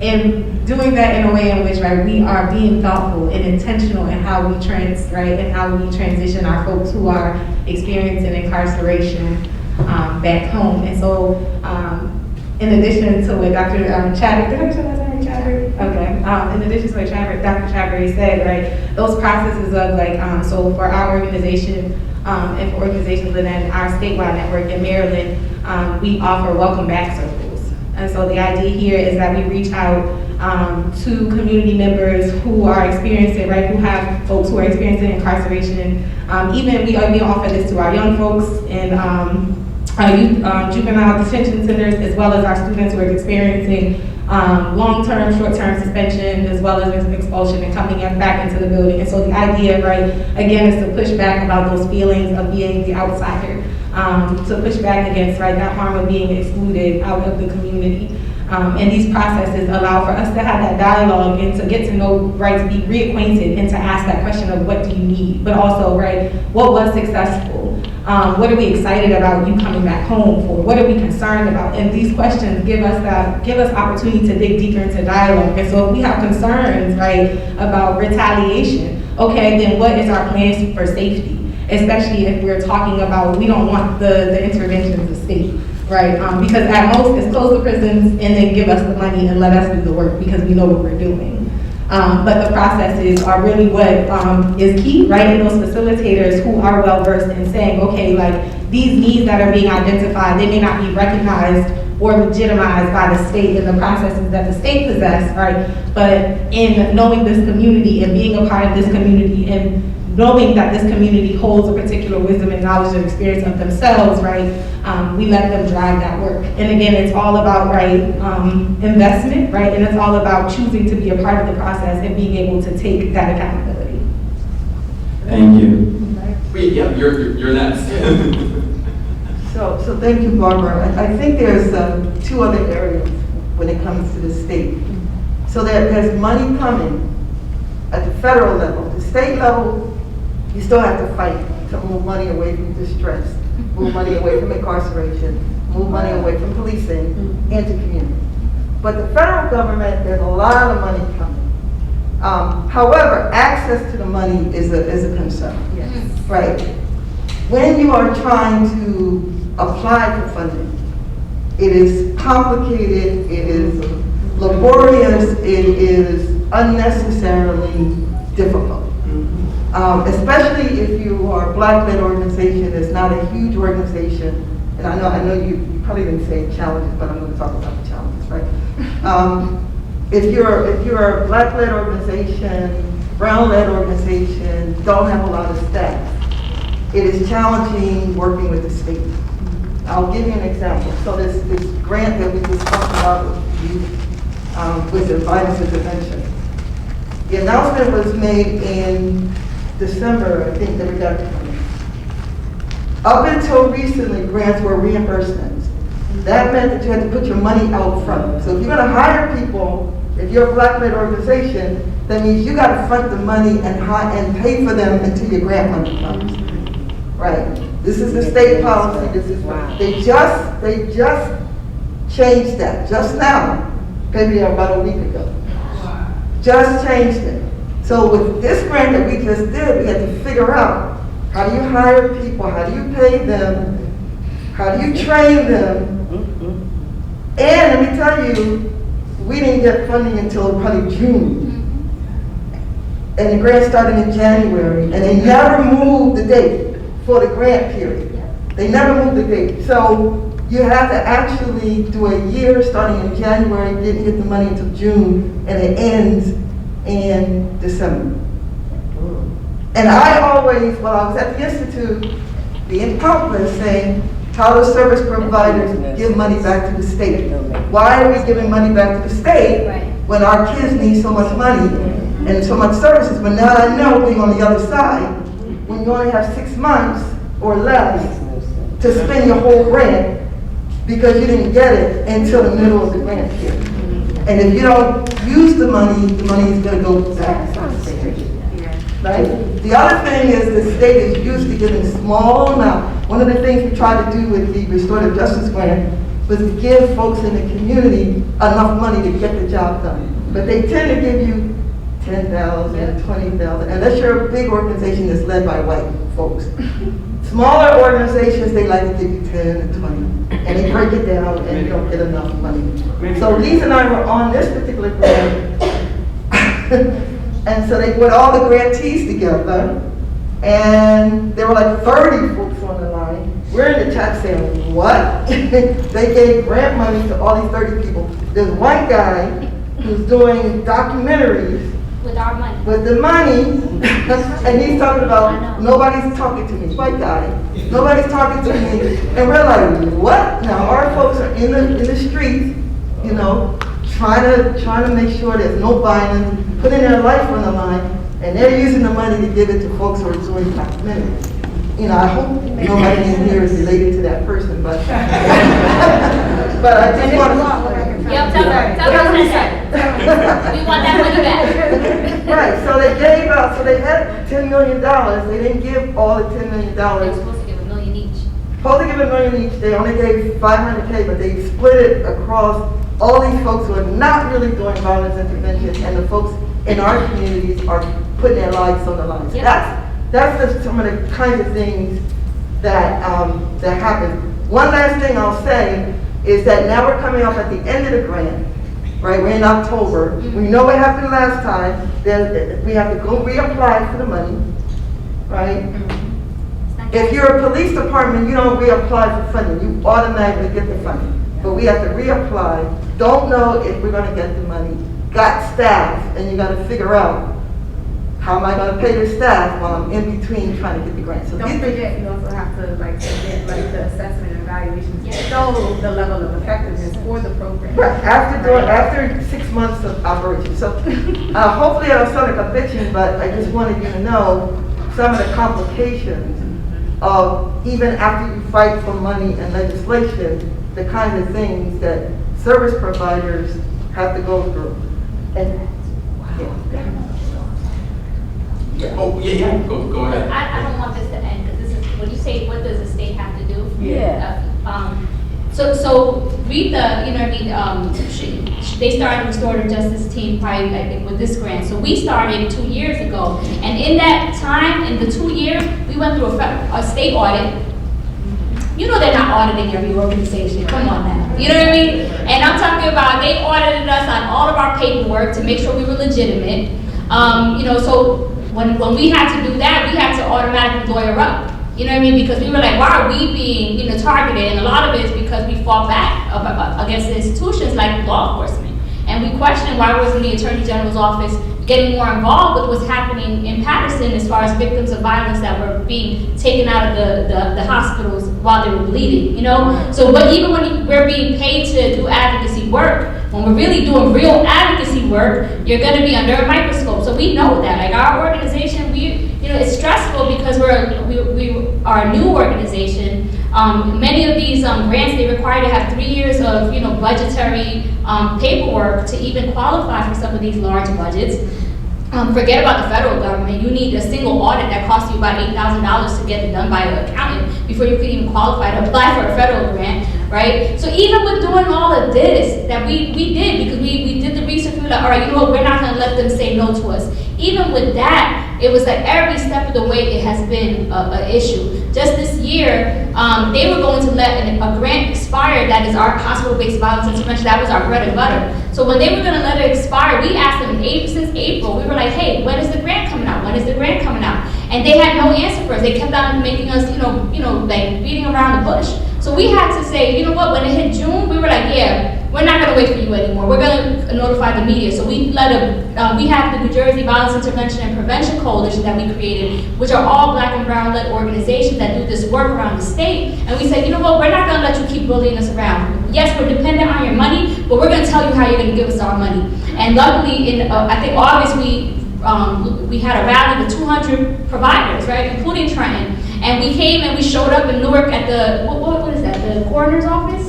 And doing that in a way in which, right, we are being thoughtful and intentional in how we transition our folks who are experiencing incarceration back home. And so, in addition to what Dr. Chadwick, did I say last name, Chadwick? Okay. In addition to what Dr. Chadwick said, right, those processes of so for our organization and for organizations within our statewide network in Maryland, we offer welcome back circles. And so the idea here is that we reach out to community members who are experiencing, right, who have folks who are experiencing incarceration. Even we offer this to our young folks and our youth juvenile detention centers, as well as our students who are experiencing long-term, short-term suspension, as well as expulsion and coming back into the building. And so the idea, right, again, is to push back about those feelings of being the outsider, to push back against, right, that harm of being excluded out of the community. And these processes allow for us to have that dialogue and to get to know, right, to be reacquainted and to ask that question of what do you need, but also, right, what was successful? What are we excited about you coming back home for? What are we concerned about? And these questions give us opportunity to dig deeper into dialogue. And so if we have concerns, right, about retaliation, okay, then what is our plans for safety? Especially if we're talking about, we don't want the interventions of state, right? Because at most, it's close the prisons and then give us the money and let us do the work because we know what we're doing. But the processes are really what is key, right? And those facilitators who are well-versed in saying, okay, like these needs that are being identified, they may not be recognized or legitimized by the state in the processes that the state possess, right? But in knowing this community and being a part of this community and knowing that this community holds a particular wisdom and knowledge and experience of themselves, right, we let them drive that work. And again, it's all about, right, investment, right, and it's all about choosing to be a part of the process and being able to take that accountability. Thank you. Wait, yeah, you're next. So thank you, Barbara. I think there's two other areas when it comes to the state. So there's money coming at the federal level. The state level, you still have to fight to move money away from distress, move money away from incarceration, move money away from policing into community. But the federal government, there's a lot of money coming. However, access to the money is a concern. Yes. Right. When you are trying to apply for funding, it is complicated, it is laborious, it is unnecessarily difficult. Especially if you are a Black-led organization, it's not a huge organization, and I know you probably didn't say challenges, but I'm going to talk about the challenges, right? If you're a Black-led organization, Brown-led organization, don't have a lot of staff, it is challenging working with the state. I'll give you an example. So this grant that we just talked about with the violence intervention. The announcement was made in December, I think, that we got the money. Up until recently, grants were reimbursements. That meant that you had to put your money out front. So if you're gonna hire people, if you're a Black-led organization, that means you gotta front the money and pay for them until your grant money comes. Right? This is the state policy, they just changed that, just now, maybe about a week ago. Just changed it. So with this grant that we just did, we had to figure out, how do you hire people, how do you pay them, how do you train them? And let me tell you, we didn't get funding until probably June. And the grant started in January, and they never moved the date for the grant period. They never moved the date. So you have to actually do a year starting in January, didn't get the money until June, and it ends in December. And I always, while I was at the Institute, being popular, saying, how do service providers give money back to the state? Why are we giving money back to the state when our kids need so much money and so much services? But now I know, being on the other side, when you only have 6 months or less to spend your whole grant, because you didn't get it until the middle of the grant period. And if you don't use the money is going to go back to the state. Right? The other thing is the state is used to giving small amounts. One of the things we tried to do with the restorative justice grant was to give folks in the community enough money to get the job done. But they tend to give you 10,000, 20,000, unless you're a big organization that's led by white folks. Smaller organizations, they like to give you 10 and 20, and they break it down and you don't get enough money. So Lisa and I were on this particular grant, and so they put all the grantees together, and there were like 30 folks on the line. We're in the chat saying, what? They gave grant money to all these 30 people. There's one guy who's doing documentaries With our money. with the money, and he's talking about, nobody's talking to me, white guy, nobody's talking to me, and we're like, what? Now our folks are in the streets, you know, trying to make sure there's no violence, putting their life on the line, and they're using the money to give it to folks who are doing documentaries. You know, I hope nobody in here is related to that person, but but I just want to. Yep, tell us that. We want that money back. Right, so they gave out, so they had $10 million. They didn't give all the $10 million. They're supposed to give $1 million each. Supposed to give $1 million each. They only gave $500K, but they split it across all these folks who are not really doing violence intervention, and the folks in our communities are putting their lives on the line. So Yep. that's just some of the kinds of things that that happen. One last thing I'll say is that now we're coming up at the end of the grant, right? We're in October. We know what happened last time. Then we have to go reapply for the money, right? If you're a police department, you don't reapply for funding. You automatically get the funding. But we have to reapply. Don't know if we're going to get the money. Got staff, and you got to figure out, how am I going to pay the staff while I'm in between trying to get the grant? So Don't forget, you also have to submit the assessment and evaluations to show the level of effectiveness for the program. Right, after 6 months of operation. So hopefully I was not a conviction, but I just wanted you to know some of the complications of, even after you fight for money and legislation, the kind of things that service providers have to go through. And Oh, yeah, go ahead. I don't want this to end, because this is, when you say, what does the state have to do? Yeah. So Rita, you know what I mean, they started a restorative justice team probably, I think, with this grant. So we started 2 years ago. And in that time, in the 2 years, we went through a state audit. You know they're not auditing every organization. Come on now. You know what I mean? And I'm talking about, they audited us on all of our paperwork to make sure we were legitimate. You know, so when we had to do that, we had to automatically lawyer up. You know what I mean? Because we were like, why are we being, you know, targeted? And a lot of it is because we fought back against the institutions like law enforcement. And we questioned why wasn't the Attorney General's office getting more involved with what's happening in Patterson as far as victims of violence that were being taken out of the hospitals while they were bleeding, you know? So, but even when we're being paid to do advocacy work, when we're really doing real advocacy work, you're gonna be under a microscope. So we know that, like our organization, you know, it's stressful because we are a new organization. Many of these grants, they require to have 3 years of, you know, budgetary paperwork to even qualify for some of these large budgets. Forget about the federal government. You need a single audit that costs you about $8,000 to get it done by an accountant before you could even qualify to apply for a federal grant, right? So even with doing all of this that we did, because we did the research, we were like, all right, you know what, we're not gonna let them say no to us. Even with that, it was like every step of the way it has been an issue. Just this year, they were going to let a grant expire that is our hospital-based violence intervention. That was our bread and butter. So when they were going to let it expire, we asked them since April. We were like, hey, when is the grant coming out? When is the grant coming out? And they had no answer for us. They kept on making us, like beating around the bush. So we had to say, you know what, when it hit June, we were like, yeah, we're not going to wait for you anymore. We're going to notify the media. So we we have the New Jersey Violence Intervention and Prevention Coalition that we created, which are all black and brown led organizations that do this work around the state. And we said, you know what, we're not going to let you keep bullying us around. Yes, we're dependent on your money, but we're going to tell you how you're going to give us our money. And luckily, in I think August, we had a rally with 200 providers, right, including Trenton. And we came and we showed up in Newark at the, what is that, the coroner's office?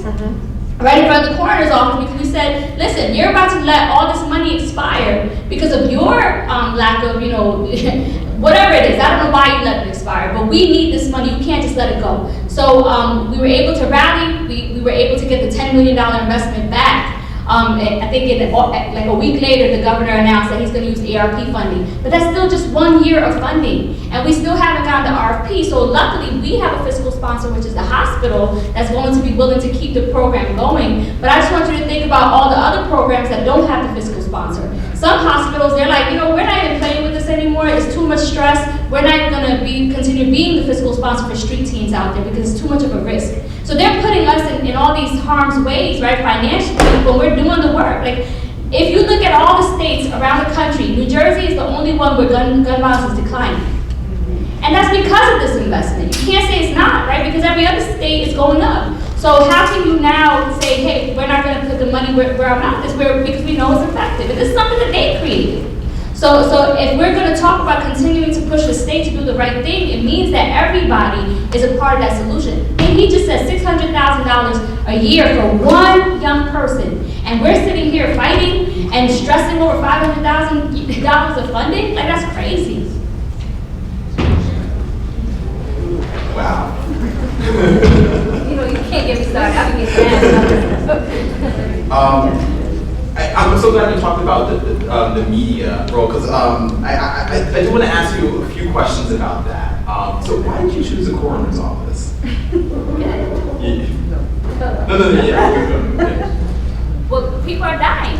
Right in front of the coroner's office, because we said, listen, you're about to let all this money expire because of your lack of, whatever it is. I don't know why you let it expire, but we need this money. You can't just let it go. So we were able to rally. We were able to get the $10 million investment back. I think like a week later, the governor announced that he's going to use ARP funding. But that's still just 1 year of funding. And we still haven't gotten the RFP. So luckily, we have a fiscal sponsor, which is the hospital, that's going to be willing to keep the program going. But I just want you to think about all the other programs that don't have the fiscal sponsor. Some hospitals, they're like, we're not even playing with this anymore. It's too much stress. We're not even going to continue being the fiscal sponsor for street teens out there because it's too much of a risk. So they're putting us in all these harm's ways, right, financially, when we're doing the work. Like, if you look at all the states around the country, New Jersey is the only one where gun violence is declining. And that's because of this investment. You can't say it's not, right, because every other state is going up. So how can you now say, hey, we're not going to put the money where our mouth is, because we know it's effective? And this is something that they created. So if we're going to talk about continuing to push the state to do the right thing, it means that everybody is a part of that solution. And he just said $600,000 a year for one young person. And we're sitting here fighting and stressing over $500,000 of funding? Like, that's crazy. Wow. You can't get me started. I can get mad. I'm so glad you talked about the media role, because I do want to ask you a few questions about that. So why did you choose the coroner's office? Yeah. No, yeah. Well, people are dying.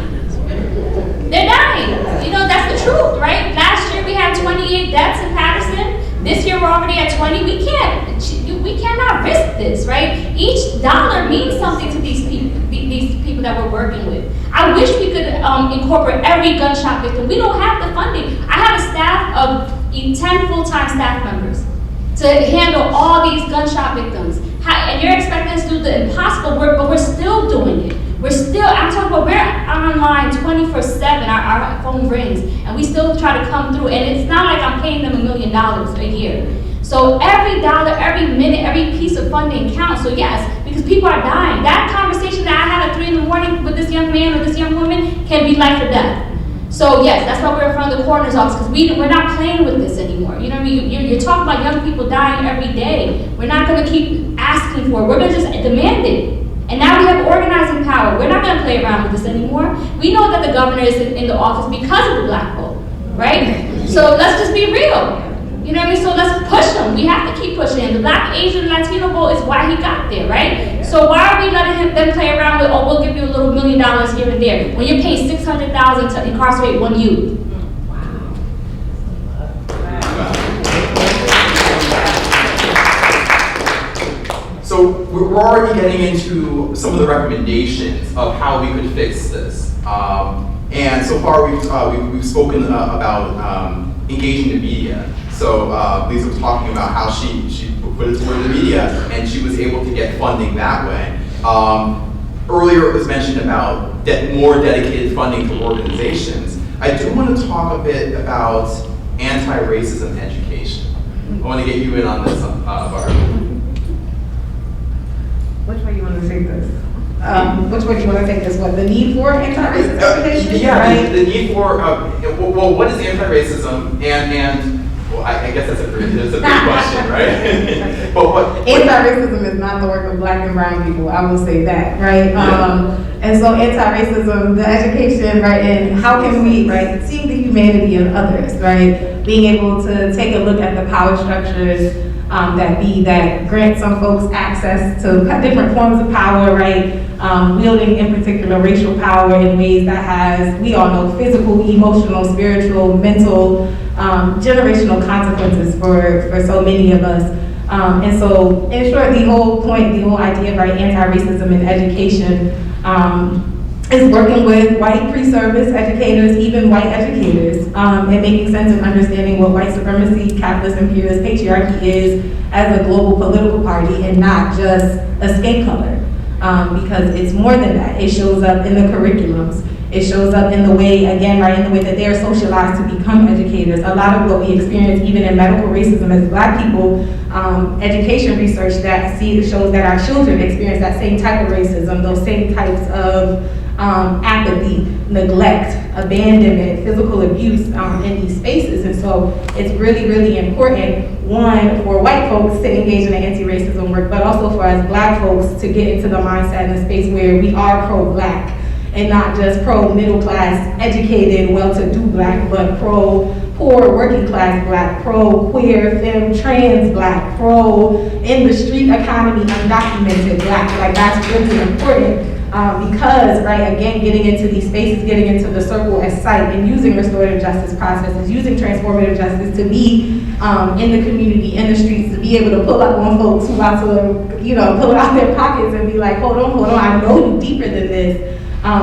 They're dying. That's the truth, right? Last year we had 28 deaths in Patterson. This year we're already at 20. We cannot risk this, right? Each dollar means something to these people that we're working with. I wish we could incorporate every gunshot victim. We don't have the funding. I have a staff of 10 full-time staff members to handle all these gunshot victims. And you're expecting us to do the impossible work, but we're still doing it. I'm talking about, we're online 24/7, our phone rings, and we still try to come through. And it's not like I'm paying them $1 million a year. So every dollar, every minute, every piece of funding counts. So yes, because people are dying. That conversation that I had at 3 in the morning with this young man or this young woman can be life or death. So yes, that's why we're in front of the coroner's office, because we're not playing with this anymore. You know what I mean? You're talking about young people dying every day. We're not going to keep asking for it. We're going to just demand it. And now we have organizing power. We're not going to play around with this anymore. We know that the governor is in the office because of the black vote, right? So let's just be real. You know what I mean? So let's push him. We have to keep pushing him. The black, Asian, Latino vote is why he got there, right? So why are we letting them play around with, we'll give you a little $1 million here and there, when you're paying $600,000 to incarcerate one youth? So we're already getting into some of the recommendations of how we could fix this. And so far we've spoken about engaging the media. So Lisa was talking about how she put it toward the media and she was able to get funding that way. Earlier it was mentioned about more dedicated funding for organizations. I do want to talk a bit about anti-racism education. I want to get you in on this, Barbara. Which way you want to take this? Which way do you want to take this? What, the need for anti-racist education? Yeah, right? the need for, well, what is anti-racism and Well, I guess that's a big question, right? But what? Anti-racism is not the work of Black and brown people, I will say that, right? And so anti-racism, the education, right, and how can we, right, seeing the humanity of others, right? Being able to take a look at the power structures that grant some folks access to different forms of power, right? Wielding in particular racial power in ways that has, we all know, physical, emotional, spiritual, mental, generational consequences for so many of us. And so, in short, the whole point, the whole idea of anti-racism in education is working with white pre-service educators, even white educators, and making sense of understanding what white supremacy, capitalist imperialist patriarchy is as a global political party and not just a skin color. Because it's more than that. It shows up in the curriculums. It shows up in the way, again, right, in the way that they're socialized to become educators. A lot of what we experience, even in medical racism as Black people, education research shows that our children experience that same type of racism, those same types of apathy, neglect, abandonment, physical abuse in these spaces. And so it's really, really important, one, for white folks to engage in the anti-racism work, but also for us Black folks to get into the mindset and the space where we are pro-Black and not just pro-middle class, educated, well-to-do Black, but pro-poor, working class Black, pro-queer, femme, trans Black, pro-in-the-street economy, undocumented Black. Like, that's really important. Because, right, again, getting into these spaces, getting into the circle as sight, and using restorative justice processes, using transformative justice to be in the community, in the streets, to be able to pull up on folks who about to, pull it out their pockets and be like, hold on, I know you deeper than this,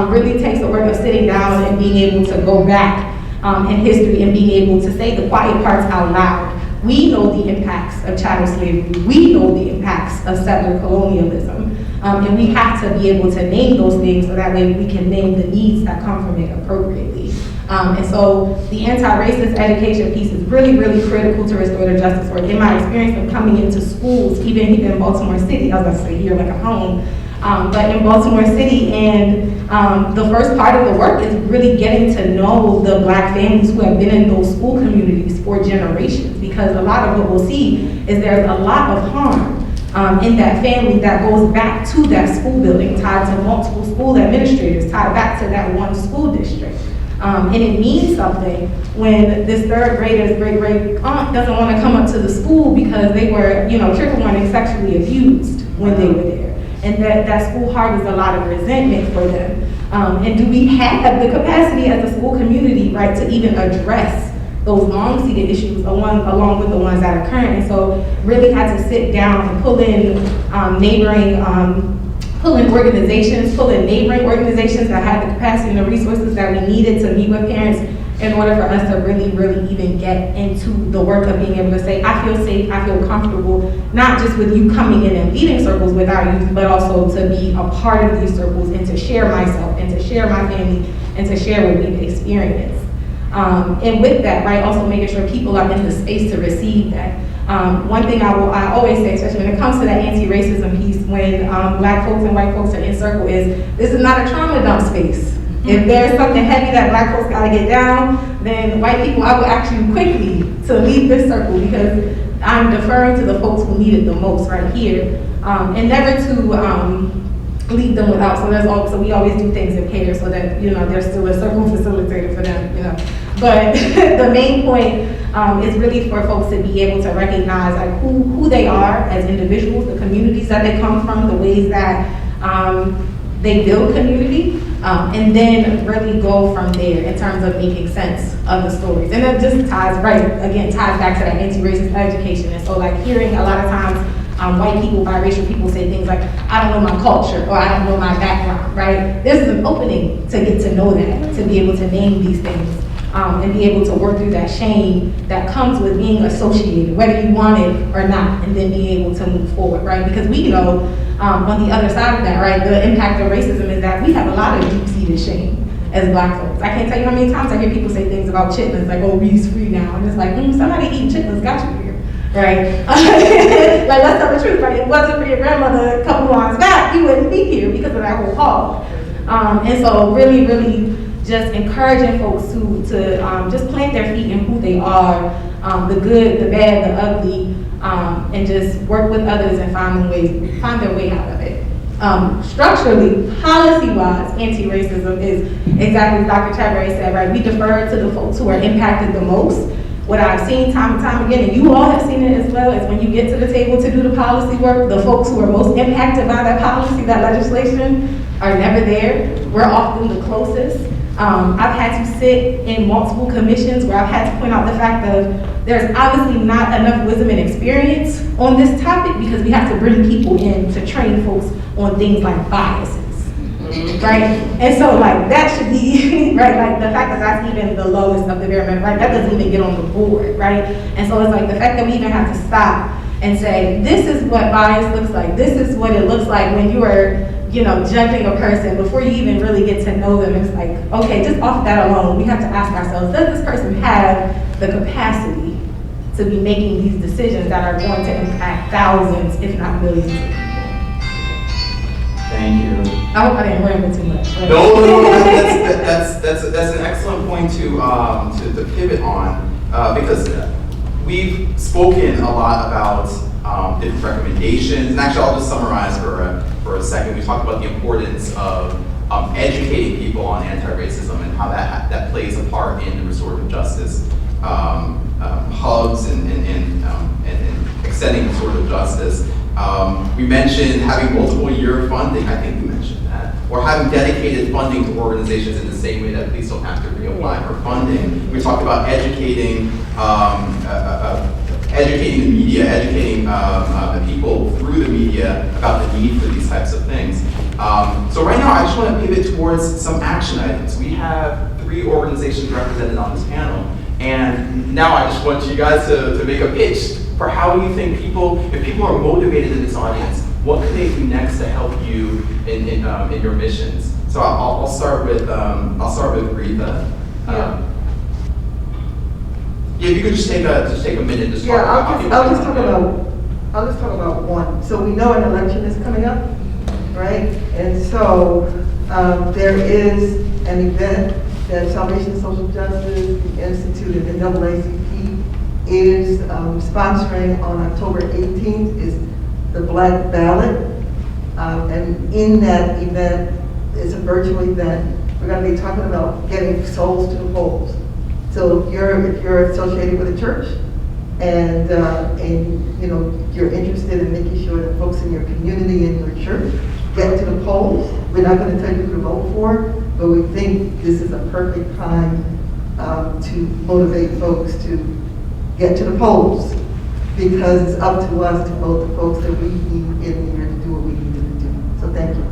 really takes the work of sitting down and being able to go back in history and being able to say the quiet parts out loud. We know the impacts of chattel slavery. We know the impacts of settler colonialism. And we have to be able to name those things so that way we can name the needs that come from it appropriately. And so the anti-racist education piece is really, really critical to restorative justice work. In my experience of coming into schools, even here in Baltimore City, I was going to say here like a home, but in Baltimore City, and the first part of the work is really getting to know the Black families who have been in those school communities for generations, because a lot of what we'll see is there's a lot of harm in that family that goes back to that school building, tied to multiple school administrators, tied back to that one school district. And it means something when this third grader's great aunt doesn't want to come up to the school because they were, trigger warning, sexually abused when they were there. And that school harbors a lot of resentment for them. And do we have the capacity as a school community, right, to even address those long-seated issues along with the ones that are current? And so really had to sit down and pull in neighboring organizations that had the capacity and the resources that we needed to meet with parents in order for us to really, really even get into the work of being able to say, I feel safe, I feel comfortable, not just with you coming in and leading circles with our youth, but also to be a part of these circles and to share myself and to share my family and to share what we've experienced. And with that, right, also making sure people are in the space to receive that. One thing I always say, especially when it comes to that anti-racism piece, when Black folks and white folks are in circle, is this is not a trauma dump space. If there's something heavy that Black folks gotta get down, then white people, I will ask you quickly to leave this circle, because I'm deferring to the folks who need it the most right here, and never to leave them without. So we always do things in pairs so that there's still a circle facilitator for them. But the main point is really for folks to be able to recognize like who they are as individuals, the communities that they come from, the ways that they build community, and then really go from there in terms of making sense of the stories. And it just ties back to that anti-racist education. And so like hearing a lot of times white people, biracial people say things like, I don't know my culture, or I don't know my background, right? This is an opening to get to know that, to be able to name these things, and be able to work through that shame that comes with being associated, whether you want it or not, and then being able to move forward, right? Because we know on the other side of that, right, the impact of racism is that we have a lot of deep-seated shame as Black folks. I can't tell you how many times I hear people say things about chitlins, like, oh, we's free now. And it's like, somebody eating chitlins got you here, right? Like, let's tell the truth, right? If it wasn't for your grandmother a couple lines back, you wouldn't be here because of that whole haul. And so really, really just encouraging folks to just plant their feet in who they are, the good, the bad, the ugly, and just work with others and find their way out of it. Structurally, policy-wise, anti-racism is exactly as Dr. Chabray said, right? We defer to the folks who are impacted the most. What I've seen time and time again, and you all have seen it as well, is when you get to the table to do the policy work, the folks who are most impacted by that policy, that legislation, are never there. We're often the closest. I've had to sit in multiple commissions where I've had to point out the fact that there's obviously not enough wisdom and experience on this topic because we have to bring people in to train folks on things like biases. Right? And so like that should be, right, like the fact that that's even the lowest of the bare minimum, right, that doesn't even get on the board, right? And so it's like the fact that we even have to stop and say, this is what bias looks like, this is what it looks like when you are, you know, judging a person before you even really get to know them. It's like, okay, just off that alone, we have to ask ourselves, does this person have the capacity to be making these decisions that are going to impact thousands, if not millions of people? Thank you. I hope I didn't ramble too much. But. No, that's an excellent point to pivot on because we've spoken a lot about different recommendations, and actually I'll just summarize for a second. We talked about the importance of educating people on anti-racism and how that plays a part in the restorative justice hubs and extending restorative justice. We mentioned having multiple year funding, I think we mentioned that, or having dedicated funding to organizations in the same way that police don't have to reapply for funding. We talked about educating educating the media, educating the people through the media about the need for these types of things. So right now I just want to pivot towards some action items. We have 3 organizations represented on this panel, and now I just want you guys to make a pitch for how you think if people are motivated in this audience, what could they do next to help you in your missions? So I'll start with Retha. Yeah, if you could just take a minute to start. Yeah, I'll just talk about one. So we know an election is coming up, right? And so there is an event that Salvation and Social Justice, the Institute, and the NAACP is sponsoring on October 18th is the Black Ballot. And in that event, it's a virtual event, we're going to be talking about getting souls to the polls. So if you're associated with a church and you know you're interested in making sure that folks in your community and your church get to the polls, we're not going to tell you who to vote for, but we think this is a perfect time to motivate folks to get to the polls, because it's up to us to vote the folks that we need in here to do what we need to do. So thank you.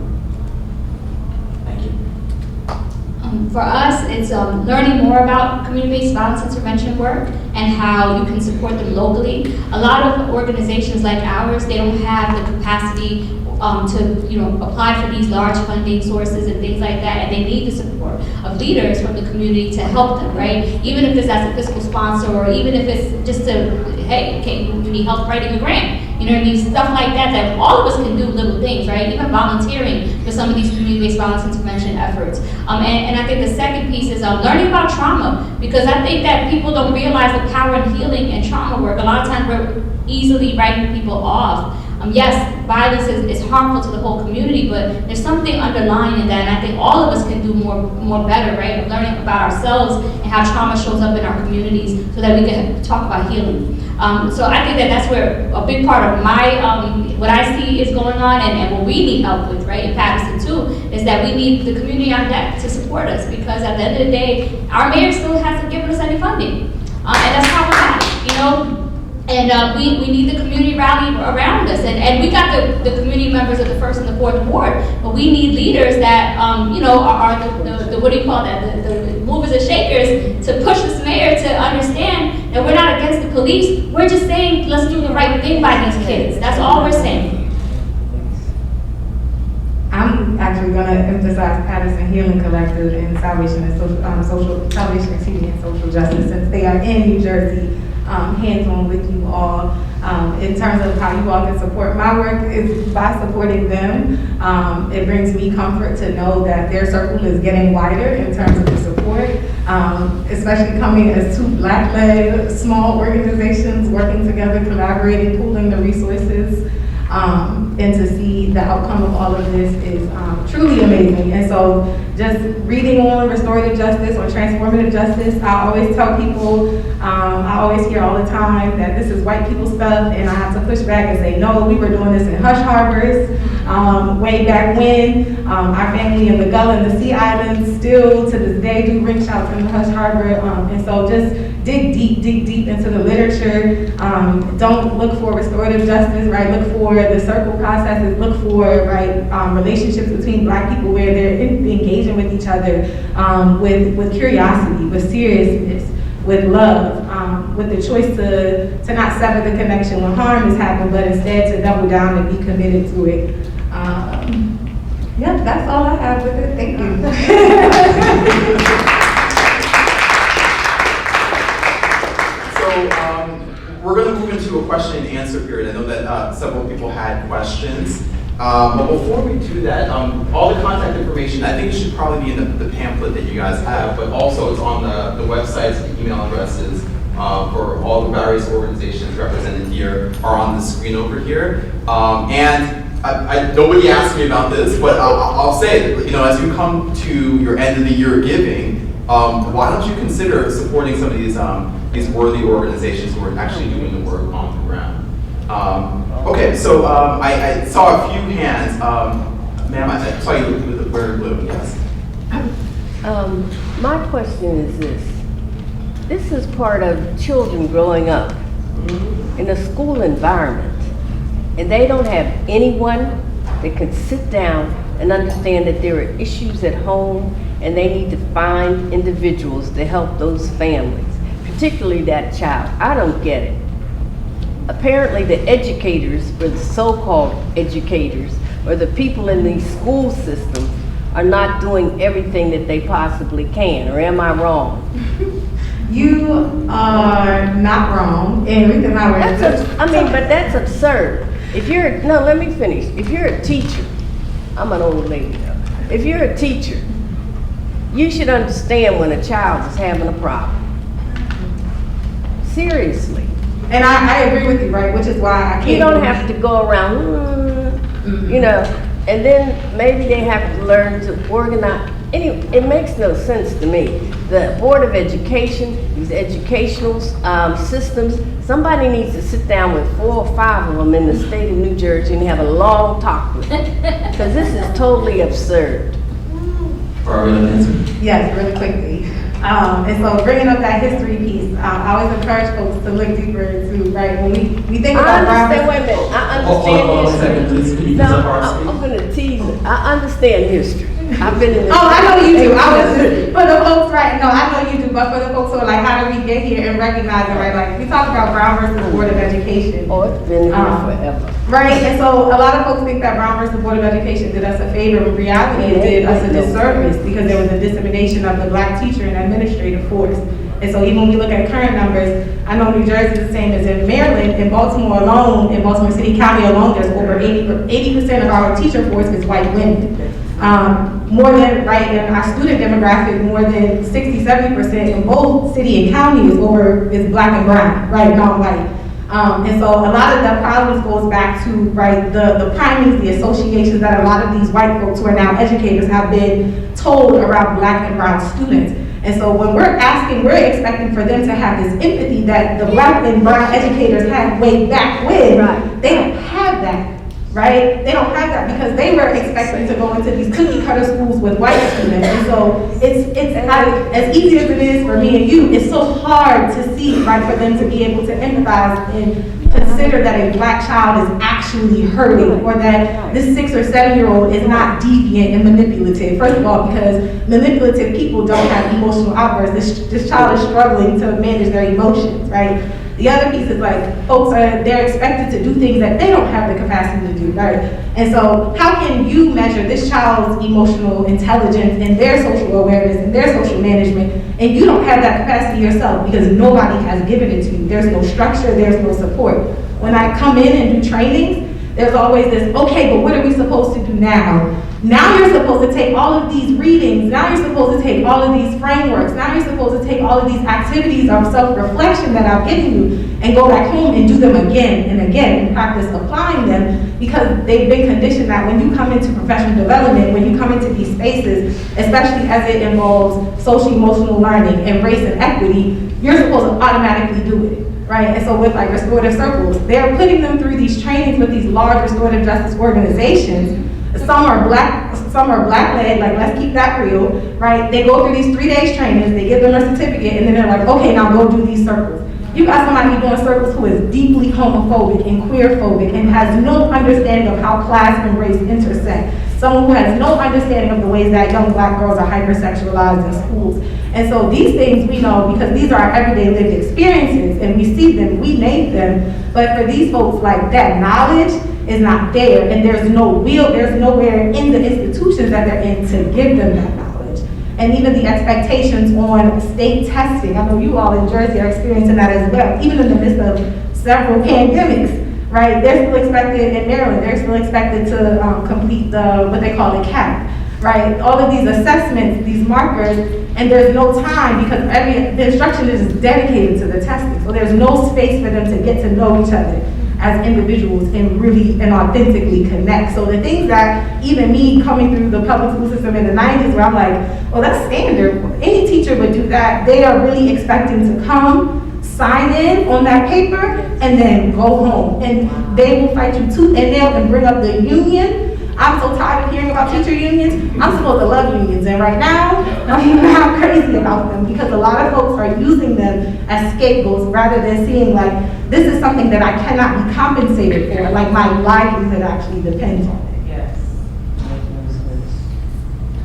Thank you. For us, it's learning more about community-based violence intervention work and how you can support them locally. A lot of organizations like ours, they don't have the capacity to apply for these large funding sources and things like that, and they need the support of leaders from the community to help them, right? Even if it's as a fiscal sponsor, or even if it's just hey, okay, you need help writing a grant. You know what I mean? Stuff like that, that all of us can do little things, right? Even volunteering for some of these community-based violence intervention efforts. And I think the second piece is learning about trauma, because I think that people don't realize the power in healing and trauma work. A lot of times we're easily writing people off. Yes, violence is harmful to the whole community, but there's something underlying in that, and I think all of us can do more better, right? Of learning about ourselves and how trauma shows up in our communities so that we can talk about healing. So I think that's where a big part of my, what I see is going on and what we need help with, right, in Patterson too, is that we need the community on deck to support us, because at the end of the day, our mayor still hasn't given us any funding. And that's problematic, you know? And we need the community rally around us. And we got the community members of the 1st and the 4th Ward, but we need leaders that, are the what do you call that, the movers and shakers to push this mayor to understand that we're not against the police. We're just saying, let's do the right thing by these kids. That's all we're saying. I'm actually going to emphasize Patterson Healing Collective and Salvation and Social Justice, since they are in New Jersey, hands-on with you all. In terms of how you all can support my work, is by supporting them. It brings me comfort to know that their circle is getting wider in terms of the support. especially coming as two Black-led small organizations working together, collaborating, pooling the resources, and to see the outcome of all of this is truly amazing. And so just reading on restorative justice or transformative justice, I always tell people, I always hear all the time that this is white people stuff, and I have to push back and say, no, we were doing this in hush harbors way back when. Our family in the Gullah and the Sea Islands still to this day do ring shouts in the hush harbor. And so just dig deep into the literature. Don't look for restorative justice, right? Look for the circle processes, look for, right, relationships between Black people where they're engaging with each other with curiosity, with seriousness, with love, with the choice to not sever the connection when harm has happened, but instead to double down and be committed to it. Yeah, that's all I have with it. Thank you. We're going to move into a question and answer period. I know that several people had questions. But before we do that, all the contact information, I think it should probably be in the pamphlet that you guys have, but also it's on the websites, the email addresses for all the various organizations represented here are on the screen over here. And nobody asked me about this, but I'll say, as you come to your end of the year giving, why don't you consider supporting some of these worthy organizations who are actually doing the work on the ground? Okay, so I saw a few hands. Ma'am, I saw you with the wearing blue, yes. My question is this. This is part of children growing up in a school environment, and they don't have anyone that can sit down and understand that there are issues at home, and they need to find individuals to help those families, particularly that child. I don't get it. Apparently the educators, or the so-called educators, or the people in these school systems are not doing everything that they possibly can, or am I wrong? You are not wrong, and Rita and I were but that's absurd. If you're, no, let me finish. If you're a teacher, I'm an old lady though. If you're a teacher, you should understand when a child is having a problem. Seriously. And I agree with you, right? Which is why I can't. You don't have to go around, and then maybe they have to learn to organize. Anyway, it makes no sense to me. The Board of Education, these educational systems, somebody needs to sit down with 4 or 5 of them in the state of New Jersey and have a long talk with them. Because this is totally absurd. Are we going to answer? Yes, really quickly. And so bringing up that history piece, I always encourage folks to look deeper into, right, when we think about wait a minute, I understand Hold on a history. second, please. Can you No, use up our screen? I'm gonna tease it. I understand history. I've been in this. Oh, I know you do. I was just, for the folks, right, no, I know you do, but for the folks who are like, how do we get here and recognize it, right? Like, we talk about Brown versus Board of Education. Oh, it's been here forever. Right, and so a lot of folks think that Brown versus Board of Education did us a favor. In reality, it did us a disservice because there was a dissemination of the Black teacher and administrative force. And so even when we look at current numbers, I know New Jersey is the same as in Maryland. In Baltimore alone, in Baltimore City County alone, there's over 80% of our teacher force is white women. More than, right, in our student demographic, more than 60-70% in both city and county is Black and brown, right, non-white. And so a lot of the problems goes back to, right, the primings, the associations that a lot of these white folks who are now educators have been told around Black and brown students. And so when we're expecting for them to have this empathy that the Black and brown educators had way back when, Right. They don't have that, right? They don't have that because they were expecting to go into these cookie cutter schools with white students. And so it's not, as easy as it is for me and you, it's so hard to see, right, for them to be able to empathize and consider that a Black child is actually hurting, or that this 6 or 7-year-old is not deviant and manipulative. First of all, because manipulative people don't have emotional outbursts. This child is struggling to manage their emotions, right? The other piece is like, they're expected to do things that they don't have the capacity to do, right? And so how can you measure this child's emotional intelligence and their social awareness and their social management, and you don't have that capacity yourself because nobody has given it to you? There's no structure, there's no support. When I come in and do trainings, there's always this, okay, but what are we supposed to do now? Now you're supposed to take all of these readings, now you're supposed to take all of these frameworks, now you're supposed to take all of these activities of self-reflection that I've given you and go back home and do them again and again and practice applying them, because they've been conditioned that when you come into professional development, when you come into these spaces, especially as it involves social emotional learning and race and equity, you're supposed to automatically do it. Right, and so with like restorative circles, they're putting them through these trainings with these large restorative justice organizations. Some are black-led, like let's keep that real, right? They go through these 3 days trainings, they give them a certificate, and then they're like, okay, now go do these circles. You got somebody doing circles who is deeply homophobic and queerphobic and has no understanding of how class and race intersect. Someone who has no understanding of the ways that young black girls are hypersexualized in schools. And so these things we know because these are our everyday lived experiences and we see them, we name them. But for these folks, like that knowledge is not there, and there's nowhere in the institutions that they're in to give them that knowledge. And even the expectations on state testing, I know you all in Jersey are experiencing that as well, even in the midst of several pandemics, right? They're still expected, in Maryland, they're still expected to complete what they call the CAP, right? All of these assessments, these markers, and there's no time because the instruction is dedicated to the testing. So there's no space for them to get to know each other as individuals and really and authentically connect. So the things that even me coming through the public school system in the 90s where I'm like, well, that's standard. Any teacher would do that. They are really expecting to come, sign in on that paper, and then go home. And they will fight you tooth and nail and bring up the union. I'm so tired of hearing about teacher unions. I'm supposed to love unions, and right now, I'm crazy about them because a lot of folks are using them as scapegoats rather than seeing like, this is something that I cannot be compensated for, like my livelihood actually depends on it. Yes.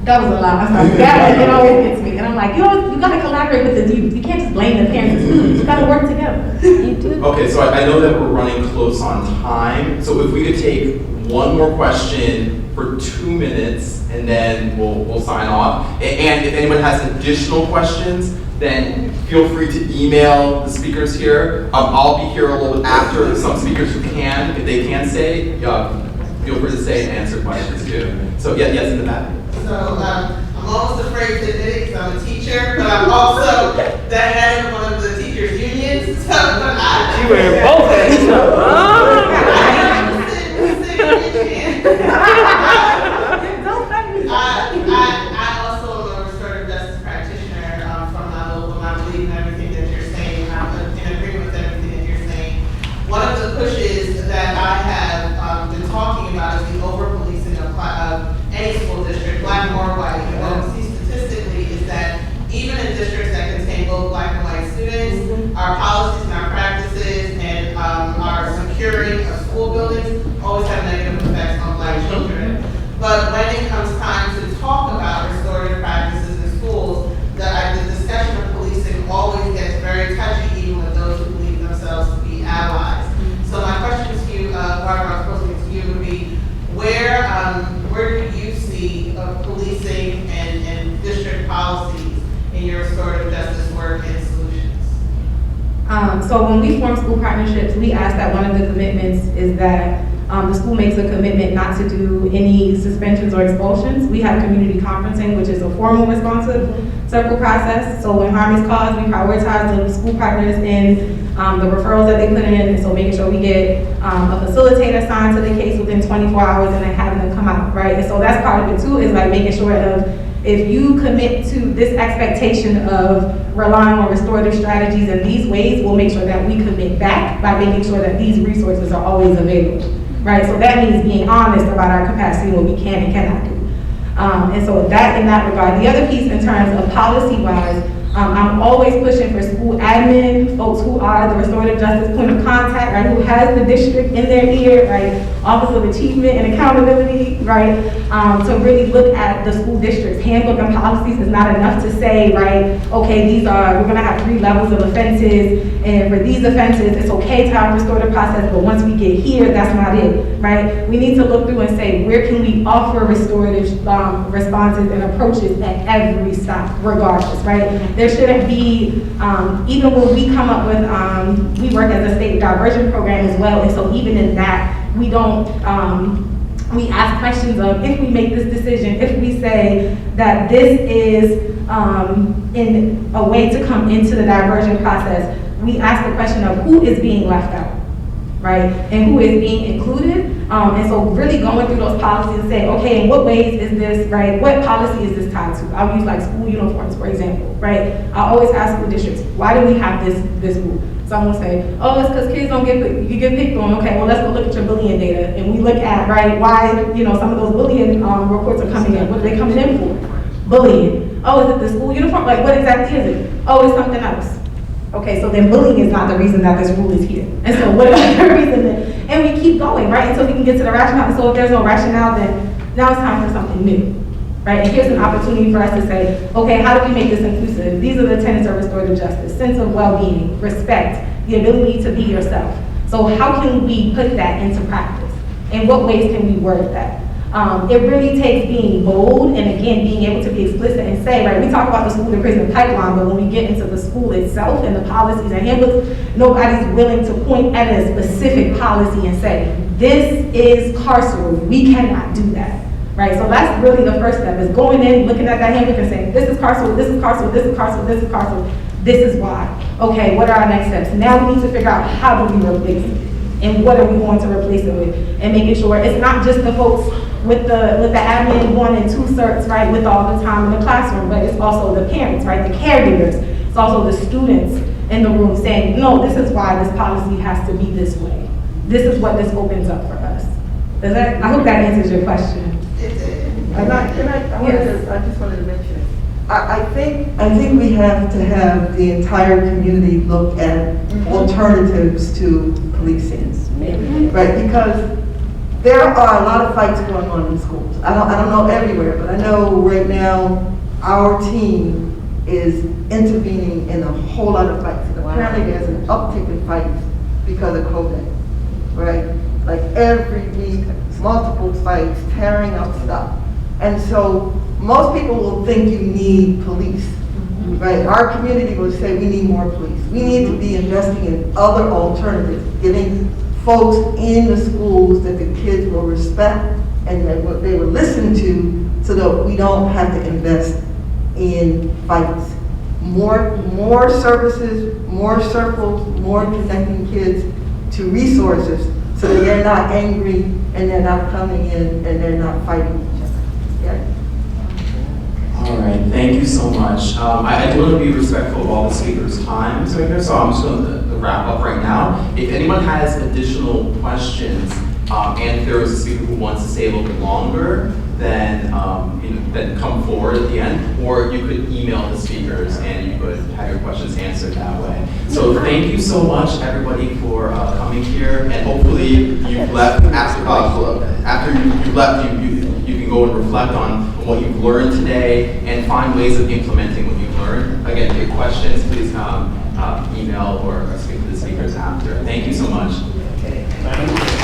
That was a lot. I'm sorry. That, it always gets me. And I'm like, you gotta collaborate with the youth. You can't just blame the parents and students. You gotta work together. You do. Okay, so I know that we're running close on time, so if we could take one more question for 2 minutes, and then we'll sign off. And if anyone has additional questions, then feel free to email the speakers here. I'll be here a little bit after some speakers who can, if they can stay, feel free to stay and answer questions too. So yes, in the back. So I'm almost afraid to admit it because I'm a teacher, but I'm also the head of one of the teachers' unions. So You wear both hats. I also am a restorative justice practitioner from my local, and I believe in everything that you're saying. I'm in agreement with everything that you're saying. One of the pushes that I have been talking about is the over-policing of any school district, black or white. And what we see statistically is that even in districts that contain both black and white students, our policies and our practices and our securing of school buildings always have negative effects on black children. But when it comes time to talk about restorative practices in schools, the discussion of policing always gets very touchy, even with those who believe themselves to be allies. So my question to you, Barbara, I was posing to you would be, where do you see policing and district policies in your restorative justice work and solutions? So when we form school partnerships, we ask that one of the commitments is that the school makes a commitment not to do any suspensions or expulsions. We have community conferencing, which is a formal responsive circle process. So when harm is caused, we prioritize the school partners in the referrals that they put in. And so making sure we get a facilitator assigned to the case within 24 hours and then having them come out, right? And so that's part of it too, is like making sure of, if you commit to this expectation of relying on restorative strategies in these ways, we'll make sure that we commit back by making sure that these resources are always available, right? So that means being honest about our capacity, what we can and cannot do. And so that in that regard. The other piece in terms of policy-wise, I'm always pushing for school admin, folks who are the restorative justice point of contact, right, who has the district in their ear, right, Office of Achievement and Accountability, right, to really look at the school district's handbook and policies. Is not enough to say, right, okay, we're gonna have 3 levels of offenses, and for these offenses, it's okay to have a restorative process, but once we get here, that's not it, right? We need to look through and say, where can we offer restorative responses and approaches at every stop, regardless, right? There shouldn't be, even when we come up with, we work as a state diversion program as well, and so even in that, we don't We ask questions of, if we make this decision, if we say that this is in a way to come into the diversion process, we ask the question of who is being left out, right? And who is being included. And so really going through those policies and saying, okay, in what ways is this, right? What policy is this tied to? I'll use like school uniforms, for example, right? I always ask school districts, why do we have this rule? Someone will say, oh, it's because kids don't you get picked on. Okay, well, let's go look at your bullying data. And we look at, right, why, some of those bullying reports are coming in. What are they coming in for? Bullying. Oh, is it the school uniform? Like, what exactly is it? Oh, it's something else. Okay, so then bullying is not the reason that this rule is here. And so what is the reason then? And we keep going, right, until we can get to the rationale. And so if there's no rationale, then now it's time for something new, right? And here's an opportunity for us to say, okay, how do we make this inclusive? These are the tenets of restorative justice: sense of well-being, respect, the ability to be yourself. So how can we put that into practice? In what ways can we word that? It really takes being bold and, again, being able to be explicit and say, right, we talk about the school to prison pipeline, but when we get into the school itself and the policies and handbooks, nobody's willing to point at a specific policy and say, this is carceral, we cannot do that, right? So that's really the first step, is going in, looking at that handbook and saying, this is carceral, this is carceral, this is carceral, this is carceral, this is why. Okay, what are our next steps? Now we need to figure out, how do we replace it? And what are we going to replace it with? And making sure it's not just the folks with the admin 1 and 2 certs, right, with all the time in the classroom, but it's also the parents, right, the caregivers. It's also the students in the room saying, no, this is why this policy has to be this way. This is what this opens up for us. I hope that answers your question. I just wanted to mention, I think we have to have the entire community look at alternatives to policing, right? Because there are a lot of fights going on in schools. I don't know everywhere, but I know right now our team is intervening in a whole lot of fights. And apparently there's an uptick in fights because of COVID, right? Like every week, multiple fights, tearing up stuff. And so most people will think you need police, right? Our community will say we need more police. We need to be investing in other alternatives, getting folks in the schools that the kids will respect and that they will listen to, so that we don't have to invest in fights. More services, more circles, more connecting kids to resources, so that they're not angry and they're not coming in and they're not fighting each other. Yeah. All right, thank you so much. I do want to be respectful of all the speakers' times right here, so I'm just going to wrap up right now. If anyone has additional questions, and if there is a speaker who wants to stay a little bit longer, then then come forward at the end, or you could email the speakers and you could have your questions answered that way. So thank you so much, everybody, for coming here, and hopefully you've left after you left, you can go and reflect on what you've learned today and find ways of implementing what you've learned. Again, if you have questions, please email or speak to the speakers after. Thank you so much. Thank you.